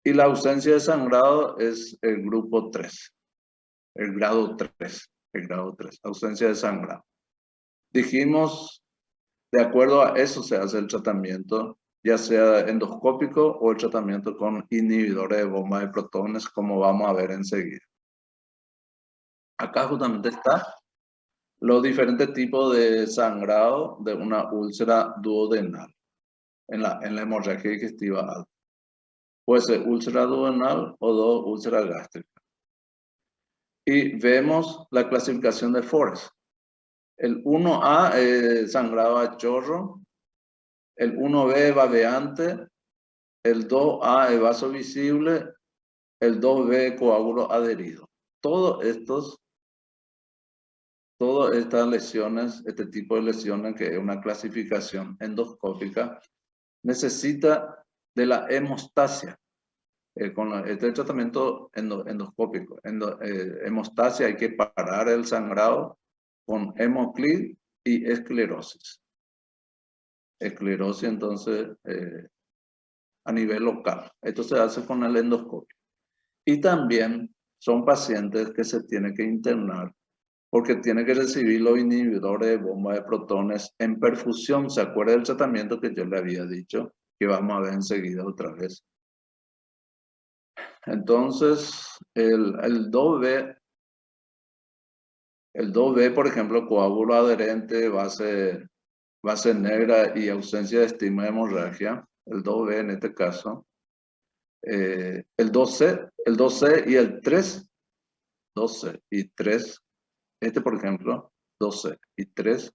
Y la ausencia de sangrado es el grupo 3, el grado 3, ausencia de sangrado. Dijimos, de acuerdo a eso se hace el tratamiento, ya sea endoscópico o el tratamiento con inhibidores de bomba de protones, como vamos a ver enseguida. Acá justamente está los diferentes tipos de sangrado de una úlcera duodenal en la hemorragia digestiva alta. Puede ser úlcera duodenal o 2 úlceras gástricas. Y vemos la clasificación de Forest. El 1A es sangrado a chorro, el 1B babeante, el 2A es vaso visible, el 2B coágulo adherido. Todas estas lesiones, este tipo de lesiones, que es una clasificación endoscópica, necesita de la hemostasia. Con este tratamiento endoscópico, hemostasia, hay que parar el sangrado con hemoclid y esclerosis. Esclerosis, entonces, a nivel local. Esto se hace con el endoscopio. Y también son pacientes que se tienen que internar porque tiene que recibir los inhibidores de bomba de protones en perfusión. ¿Se acuerda del tratamiento que yo le había dicho? Que vamos a ver enseguida otra vez. Entonces, el 2B, por ejemplo, coágulo adherente, base negra y ausencia de estigma de hemorragia. El 2B en este caso. El 2C y el 3. 2C y 3. Este, por ejemplo, 12 y 3,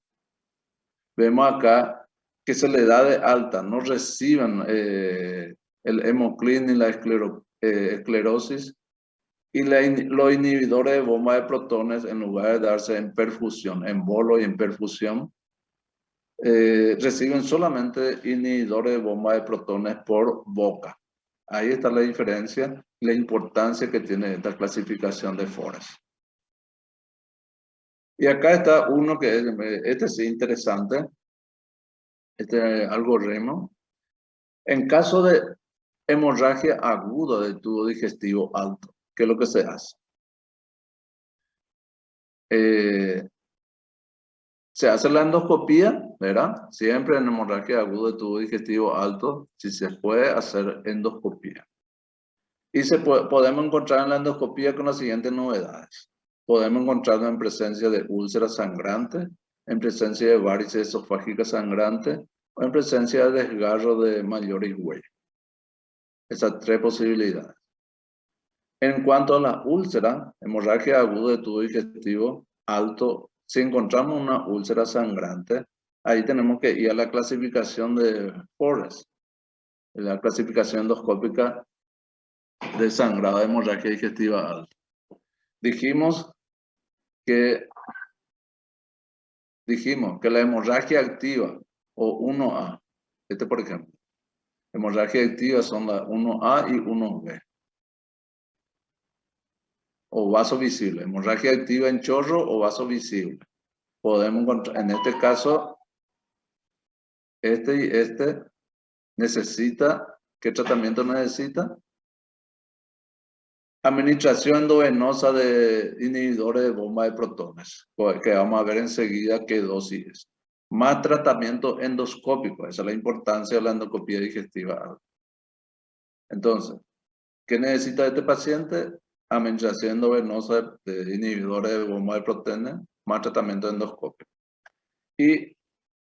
vemos acá que se le da de alta, no reciben el hemoclid ni la esclerosis y los inhibidores de bomba de protones, en lugar de darse en perfusión, en bolo y en perfusión, reciben solamente inhibidores de bomba de protones por boca. Ahí está la diferencia, la importancia que tiene esta clasificación de Forest. Y acá está uno que este sí es interesante, este algoritmo. En caso de hemorragia aguda del tubo digestivo alto, ¿qué es lo que se hace? Se hace la endoscopía ¿verdad? Siempre en hemorragia aguda de tubo digestivo alto, si se puede hacer endoscopía. Y podemos encontrar en la endoscopía con las siguientes novedades. Podemos encontrarlo en presencia de úlceras sangrantes, en presencia de varices esofágicas sangrantes o en presencia de desgarro de Mallory Way. Esas tres posibilidades. En cuanto a la úlcera, hemorragia aguda de tubo digestivo alto, si encontramos una úlcera sangrante, ahí tenemos que ir a la clasificación de Forrest, la clasificación endoscópica de sangrado de hemorragia digestiva alta. Dijimos que la hemorragia activa o 1A, por ejemplo, hemorragia activa son la 1A y 1B. O vaso visible, hemorragia activa en chorro o vaso visible. Podemos encontrar, en este caso, este y este necesita, ¿qué tratamiento necesita? Administración endovenosa de inhibidores de bomba de protones, que vamos a ver enseguida qué dosis es. Más tratamiento endoscópico, esa es la importancia de la endoscopía digestiva. Entonces, ¿qué necesita este paciente? Administración endovenosa de inhibidores de bomba de protones, más tratamiento endoscópico. Y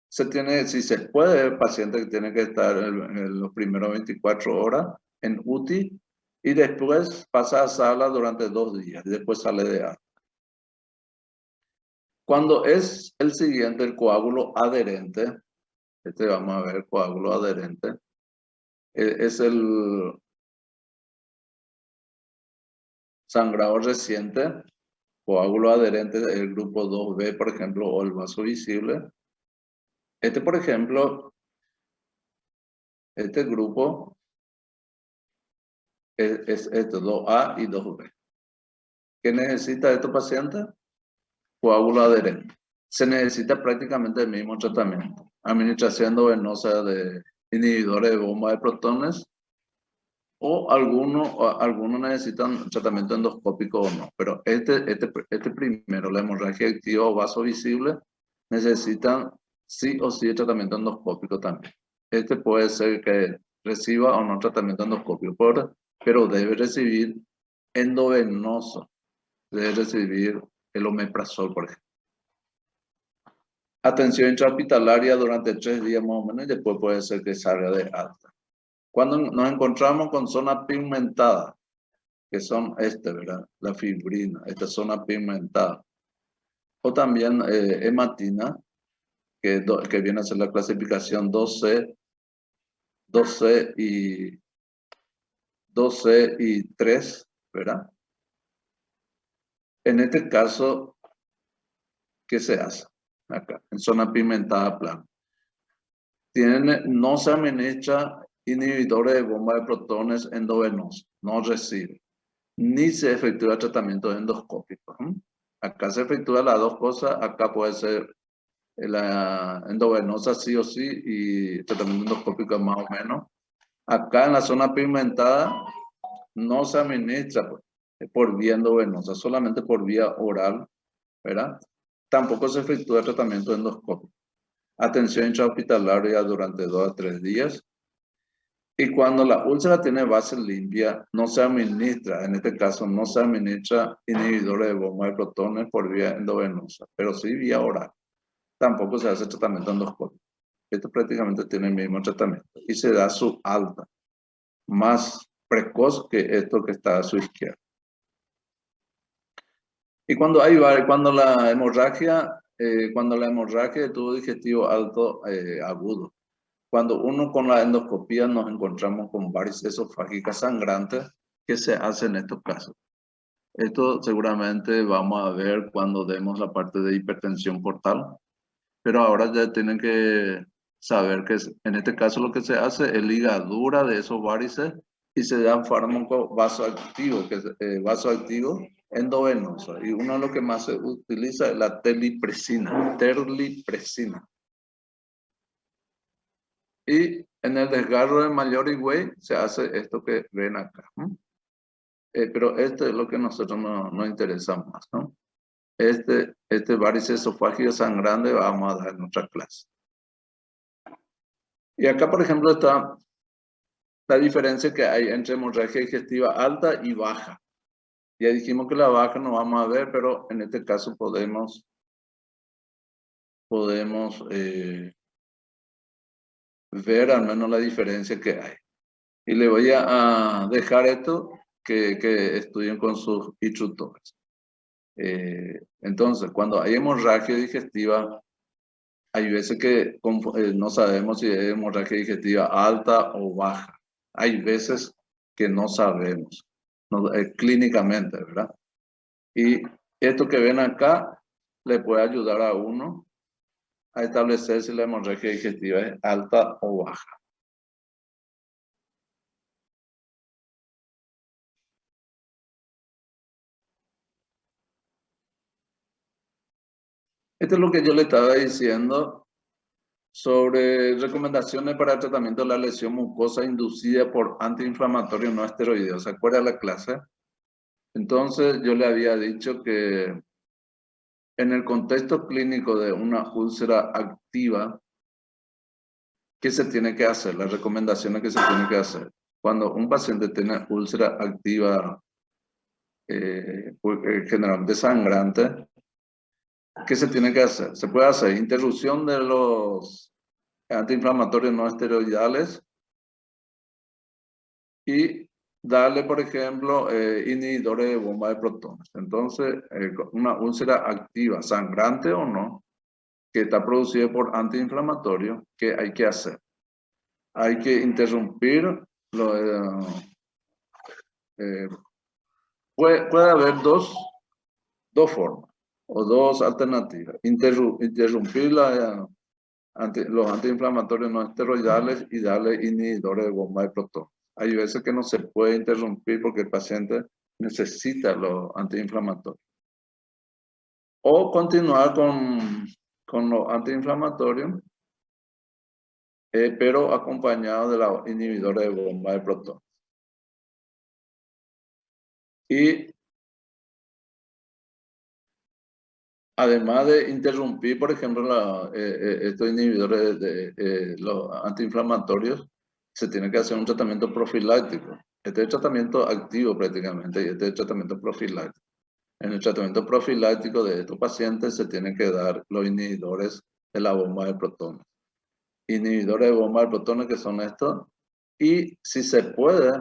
si se puede, el paciente que tiene que estar en los primeros 24 horas en UTI y después pasa a sala durante 2 días y después sale de alta. Cuando es el siguiente, el coágulo adherente, vamos a ver, coágulo adherente, es el sangrado reciente, coágulo adherente del grupo 2B, por ejemplo, o el vaso visible. Por ejemplo, este grupo es 2A y 2B. ¿Qué necesita este paciente? Coágulo adherente. Se necesita prácticamente el mismo tratamiento. Administración endovenosa de inhibidores de bomba de protones o algunos necesitan tratamiento endoscópico o no. Pero este primero, la hemorragia activa o vaso visible, necesitan sí o sí el tratamiento endoscópico también. Puede ser que reciba o no tratamiento endoscópico, pero debe recibir endovenoso. Debe recibir el omeprazol, por ejemplo. Atención intrahospitalaria durante 3 días más o menos y después puede ser que salga de alta. Cuando nos encontramos con zona pigmentada, que son ¿verdad? La fibrina, esta zona pigmentada. O también hematina, que viene a ser la clasificación 2C y 3, ¿verdad? En este caso, ¿qué se hace? Acá, en zona pigmentada plana. No se administra inhibidores de bomba de protones endovenosos, no recibe. Ni se efectúa tratamiento endoscópico. Acá se efectúa las dos cosas, acá puede ser la endovenosa sí o sí y tratamiento endoscópico más o menos. Acá en la zona pigmentada no se administra por vía endovenosa, solamente por vía oral, ¿verdad? Tampoco se efectúa tratamiento endoscópico. Atención intrahospitalaria durante 2 a 3 días. Y cuando la úlcera tiene base limpia, no se administra, en este caso no se administra inhibidores de bomba de protones por vía endovenosa, pero sí vía oral. Tampoco se hace tratamiento endoscópico. Esto prácticamente tiene el mismo tratamiento y se da su alta, más precoz que esto que está a su izquierda. Y cuando la hemorragia de tubo digestivo alto agudo, cuando uno con la endoscopía nos encontramos con varices esofágicas sangrantes, ¿qué se hace en estos casos? Esto seguramente vamos a ver cuando demos la parte de hipertensión portal, pero ahora ya tienen que saber que en este caso lo que se hace es ligadura de esos varices y se da fármaco vasoactivo, que es vasoactivo endovenoso. Y uno de los que más se utiliza es la terlipresina. Y en el desgarro de Mallory Way se hace esto que ven acá. Pero esto es lo que a nosotros nos interesa más, ¿no? Varices esofágicos sangrantes vamos a dar en otra clase. Y acá, por ejemplo, está la diferencia que hay entre hemorragia digestiva alta y baja. Ya dijimos que la baja no vamos a ver, pero en este caso podemos ver al menos la diferencia que hay. Y le voy a dejar esto que estudien con sus instructores. Entonces, cuando hay hemorragia digestiva, hay veces que no sabemos si es hemorragia digestiva alta o baja. Hay veces que no sabemos clínicamente, ¿verdad? Y esto que ven acá le puede ayudar a uno a establecer si la hemorragia digestiva es alta o baja. Esto es lo que yo le estaba diciendo sobre recomendaciones para el tratamiento de la lesión mucosa inducida por antiinflamatorios no esteroideos. ¿Se acuerda la clase? Entonces yo le había dicho que en el contexto clínico de una úlcera activa, ¿qué se tiene que hacer? Las recomendaciones que se tienen que hacer. Cuando un paciente tiene úlcera activa generalmente sangrante, ¿qué se tiene que hacer? Se puede hacer interrupción de los antiinflamatorios no esteroidales y darle, por ejemplo, inhibidores de bomba de protones. Entonces, una úlcera activa, sangrante o no, que está producida por antiinflamatorio, ¿qué hay que hacer? Hay que interrumpir, puede haber dos formas o dos alternativas. Interrumpir los antiinflamatorios no esteroidales y darle inhibidores de bomba de protones. Hay veces que no se puede interrumpir porque el paciente necesita los antiinflamatorios. O continuar con los antiinflamatorios, pero acompañado de los inhibidores de bomba de protones. Y además de interrumpir, por ejemplo, estos inhibidores de los antiinflamatorios, se tiene que hacer un tratamiento profiláctico. Este es el tratamiento activo prácticamente y este es el tratamiento profiláctico. En el tratamiento profiláctico de estos pacientes se tienen que dar los inhibidores de la bomba de protones. Inhibidores de bomba de protones que son estos. Y si se puede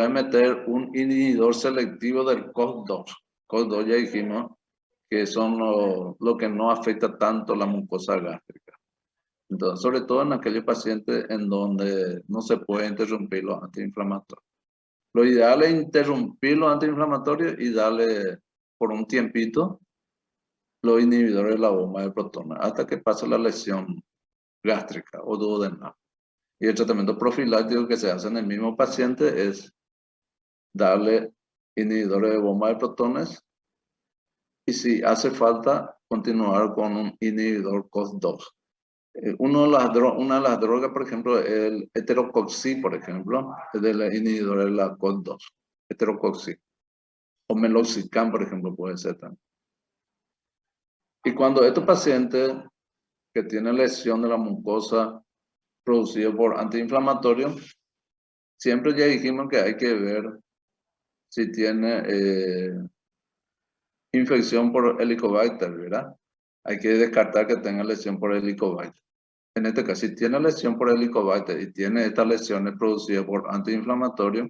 meter un inhibidor selectivo del COX-2. COX-2 ya dijimos que son lo que no afecta tanto la mucosa gástrica. Entonces, sobre todo en aquellos pacientes en donde no se puede interrumpir los antiinflamatorios. Lo ideal es interrumpir los antiinflamatorios y darle por un tiempito los inhibidores de la bomba de protones hasta que pase la lesión gástrica o duodenal. Y el tratamiento profiláctico que se hace en el mismo paciente es darle inhibidores de bomba de protones y si hace falta continuar con un inhibidor COX-2. Una de las drogas, por ejemplo, el heterocoxi, por ejemplo, es del inhibidor de la COX-2, heterocoxi. O meloxicam, por ejemplo, puede ser también. Y cuando estos pacientes que tienen lesión de la mucosa producida por antiinflamatorios, siempre ya dijimos que hay que ver si tiene infección por Helicobacter, ¿verdad? Hay que descartar que tenga lesión por Helicobacter. En este caso, si tiene lesión por Helicobacter y tiene estas lesiones producidas por antiinflamatorios,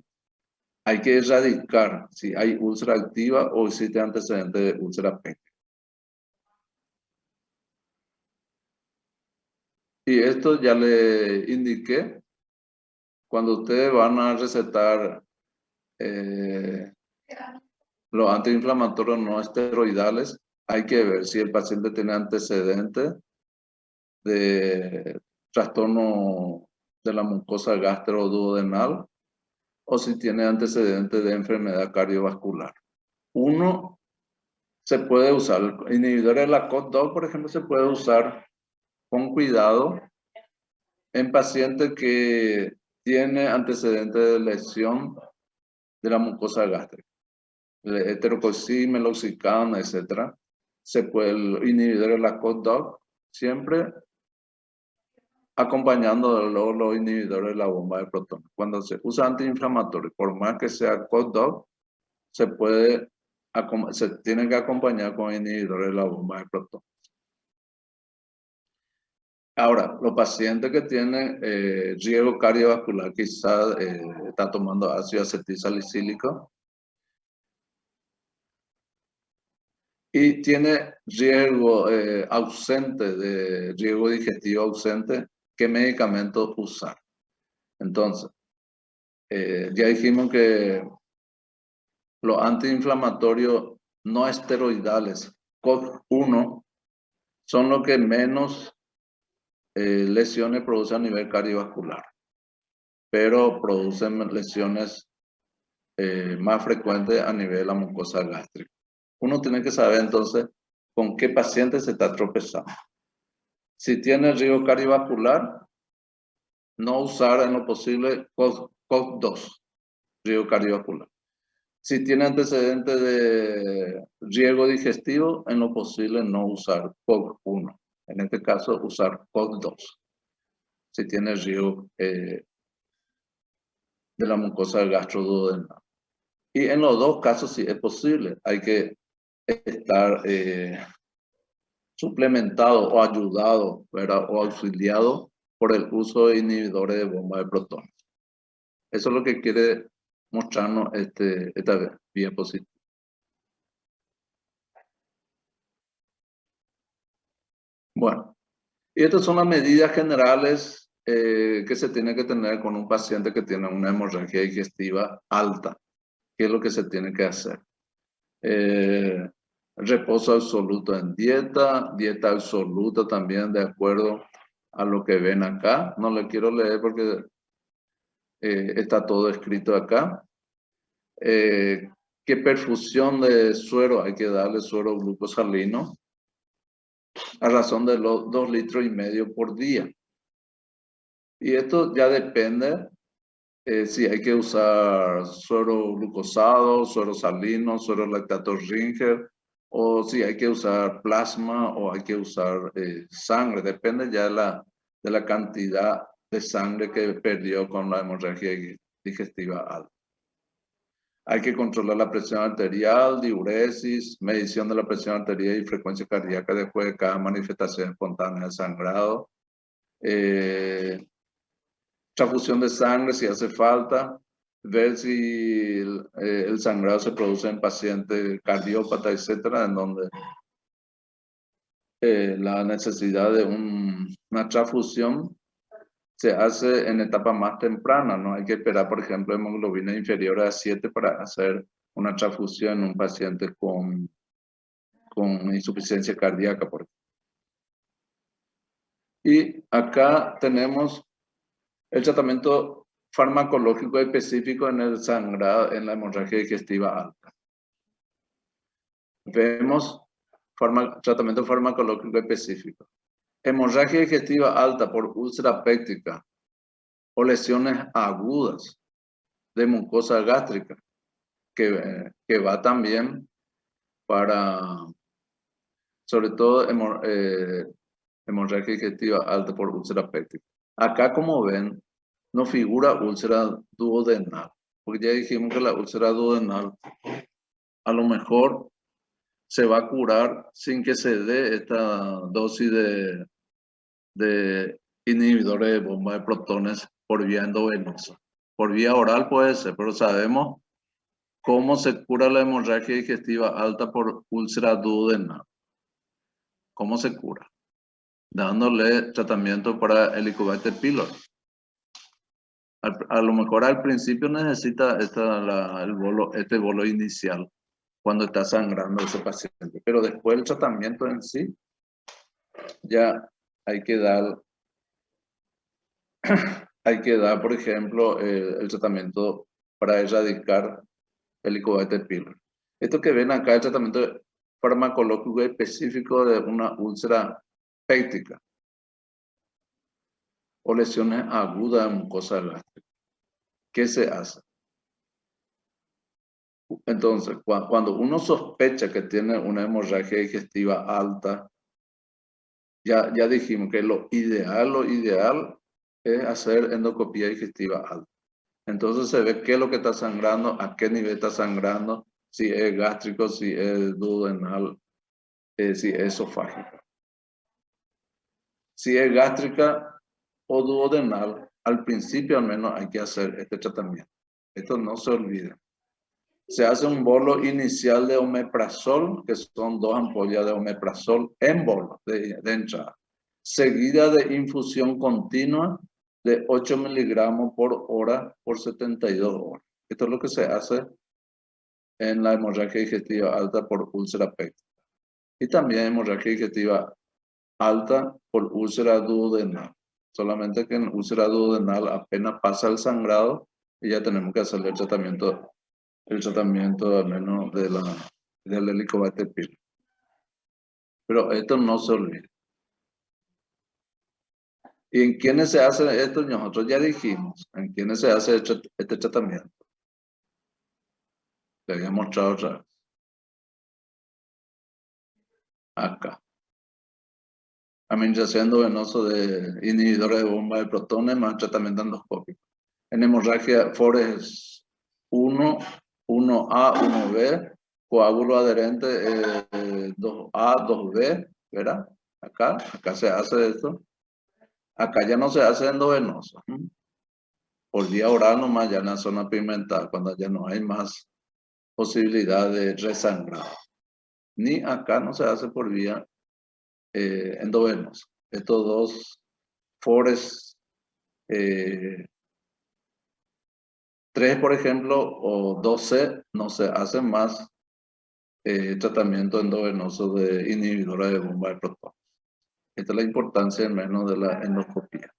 hay que erradicar si hay úlcera activa o existe antecedente de úlcera péptica. Y esto ya le indiqué, cuando ustedes van a recetar los antiinflamatorios no esteroidales, hay que ver si el paciente tiene antecedentes de trastorno de la mucosa gastroduodenal o si tiene antecedentes de enfermedad cardiovascular. Uno se puede usar, el inhibidor de la COX-2, por ejemplo, se puede usar con cuidado en pacientes que tiene antecedentes de lesión de la mucosa gástrica. Heterocoxi, meloxicam, etc. Se puede, el inhibidor de la COX-2 siempre acompañando los inhibidores de la bomba de protones. Cuando se usa antiinflamatorio, por más que sea COD-2, se tiene que acompañar con inhibidores de la bomba de protones. Ahora, los pacientes que tienen riesgo cardiovascular, quizás está tomando ácido acetilsalicílico y tiene riesgo ausente, de riesgo digestivo ausente, ¿qué medicamento usar? Entonces, ya dijimos que los antiinflamatorios no esteroidales, COD-1, son los que menos lesiones producen a nivel cardiovascular, pero producen lesiones más frecuentes a nivel de la mucosa gástrica. Uno tiene que saber entonces con qué paciente se está tropezando. Si tiene riesgo cardiovascular, no usar en lo posible COD-2, riesgo cardiovascular. Si tiene antecedentes de riesgo digestivo, en lo posible no usar COD-1. En este caso, usar COD-2. Si tiene riesgo de la mucosa gastroduodenal. Y en los dos casos, si es posible, hay que estar suplementado o ayudado, ¿verdad? O auxiliado por el uso de inhibidores de bomba de protones. Eso es lo que quiere mostrarnos esta diapositiva. Bueno, y estas son las medidas generales que se tiene que tener con un paciente que tiene una hemorragia digestiva alta. ¿Qué es lo que se tiene que hacer? Reposo absoluto en dieta, dieta absoluta también de acuerdo a lo que ven acá. No le quiero leer porque está todo escrito acá. ¿Qué perfusión de suero hay que darle? Suero glucosalino a razón de los 2,5 litros por día. Y esto ya depende si hay que usar suero glucosado, suero salino, suero lactato Ringer, o si hay que usar plasma o hay que usar sangre. Depende ya de la cantidad de sangre que perdió con la hemorragia digestiva alta. Hay que controlar la presión arterial, diuresis, medición de la presión arterial y frecuencia cardíaca después de cada manifestación espontánea de sangrado. Transfusión de sangre si hace falta, ver si el sangrado se produce en pacientes cardiópatas, etcétera, en donde la necesidad de una transfusión se hace en etapa más temprana, no hay que esperar, por ejemplo, hemoglobina inferior a 7 para hacer una transfusión en un paciente con insuficiencia cardíaca, por ejemplo. Y acá tenemos el tratamiento farmacológico específico en el sangrado, en la hemorragia digestiva alta. Vemos tratamiento farmacológico específico. Hemorragia digestiva alta por úlcera péptica o lesiones agudas de mucosa gástrica, que va también para, sobre todo, hemorragia digestiva alta por úlcera péptica. Acá, como ven, no figura úlcera duodenal, porque ya dijimos que la úlcera duodenal a lo mejor se va a curar sin que se dé esta dosis de inhibidores de bomba de protones por vía endovenosa. Por vía oral puede ser, pero sabemos cómo se cura la hemorragia digestiva alta por úlcera duodenal. ¿Cómo se cura? Dándole tratamiento para Helicobacter pylori. A lo mejor al principio necesita este bolo inicial cuando está sangrando ese paciente, pero después el tratamiento en sí ya hay que dar, por ejemplo, el tratamiento para erradicar Helicobacter pylori. Esto que ven acá es el tratamiento farmacológico específico de una úlcera péptica o lesiones agudas de mucosa gástrica. ¿Qué se hace? Entonces, cuando uno sospecha que tiene una hemorragia digestiva alta, Ya dijimos que lo ideal es hacer endoscopía digestiva alta. Entonces se ve qué es lo que está sangrando, a qué nivel está sangrando, si es gástrico, si es duodenal, si es esofágico. Si es gástrica o duodenal, al principio al menos hay que hacer este tratamiento. Esto no se olvide. Se hace un bolo inicial de omeprazol, que son 2 ampollas de omeprazol en bolo de entrada, seguida de infusión continua de 8 miligramos por hora por 72 horas. Esto es lo que se hace en la hemorragia digestiva alta por úlcera péptica. Y también hemorragia digestiva alta por úlcera duodenal. Solamente que en úlcera duodenal apenas pasa el sangrado y ya tenemos que hacerle el tratamiento al menos del Helicobacter pylori. Pero esto no se olvide. ¿Y en quiénes se hace esto? Nosotros ya dijimos, en quiénes se hace este tratamiento. Le había mostrado otra vez. Acá. Administración endovenosa de inhibidores de bomba de protones más tratamiento endoscópico. En hemorragia FORES 1, 1A, 1B, coágulo adherente 2A, 2B, ¿verdad? Acá se hace esto. Acá ya no se hace endovenoso. Por vía oral nomás ya en la zona pigmental, cuando ya no hay más posibilidad de resangrado. Ni acá no se hace por vía endovenosa. Estos dos FORES 3, por ejemplo, o 2C, no se hace más tratamiento endovenoso de inhibidora de bomba de protones. Esta es la importancia al menos de la endoscopía.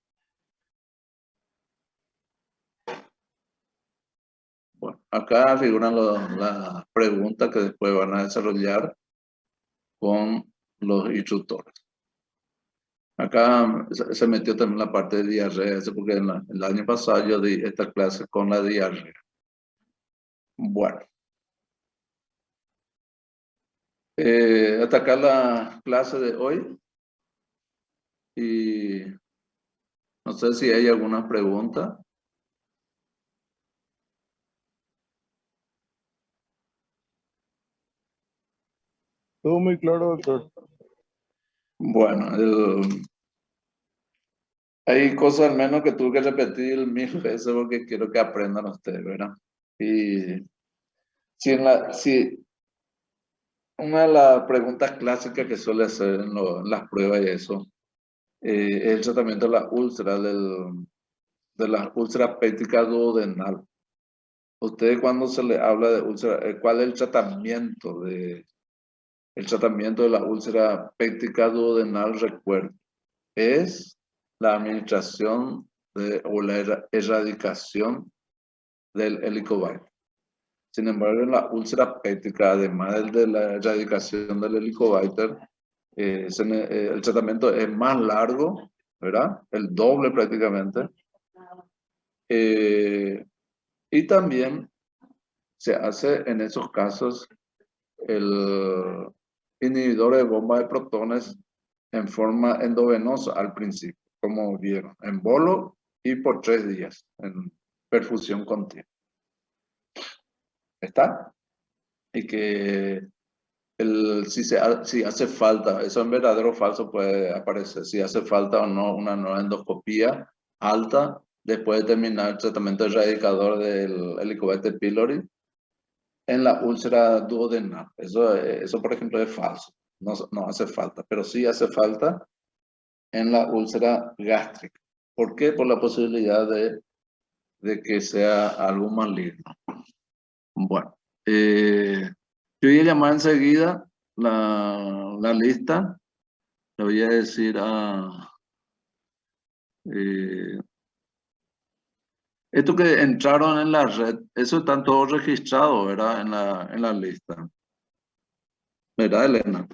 Bueno, acá figuran las preguntas que después van a desarrollar con los instructores. Acá se metió también la parte de diarrea, eso porque el año pasado yo di esta clase con la diarrea. Bueno. Hasta acá la clase de hoy. Y no sé si hay alguna pregunta. Todo muy claro, doctor. Bueno, hay cosas al menos que tuve que repetir 1000 veces porque quiero que aprendan ustedes, ¿verdad? Y si una de las preguntas clásicas que suele hacer en las pruebas y eso, es el tratamiento de la úlcera, de la úlcera péptica duodenal. Ustedes cuando se les habla de úlcera, ¿cuál es el tratamiento de la úlcera péptica duodenal? Recuerden, es la administración o la erradicación del Helicobacter. Sin embargo, en la úlcera péptica, además de la erradicación del Helicobacter, el tratamiento es más largo, ¿verdad? El doble prácticamente. Y también se hace en esos casos el inhibidor de bomba de protones en forma endovenosa al principio, como vieron, en bolo y por 3 días, en perfusión continua. ¿Está? Y que si hace falta, eso en verdadero o falso puede aparecer, si hace falta o no una nueva endoscopía alta después de terminar el tratamiento erradicador del Helicobacter pylori en la úlcera duodenal. Eso por ejemplo, es falso. No hace falta, pero sí hace falta en la úlcera gástrica. ¿Por qué? Por la posibilidad de que sea algo maligno. Bueno, yo voy a llamar enseguida la lista. Le voy a decir esto que entraron en la red, eso está todo registrado, ¿verdad? En la lista. ¿Verdad, Elena?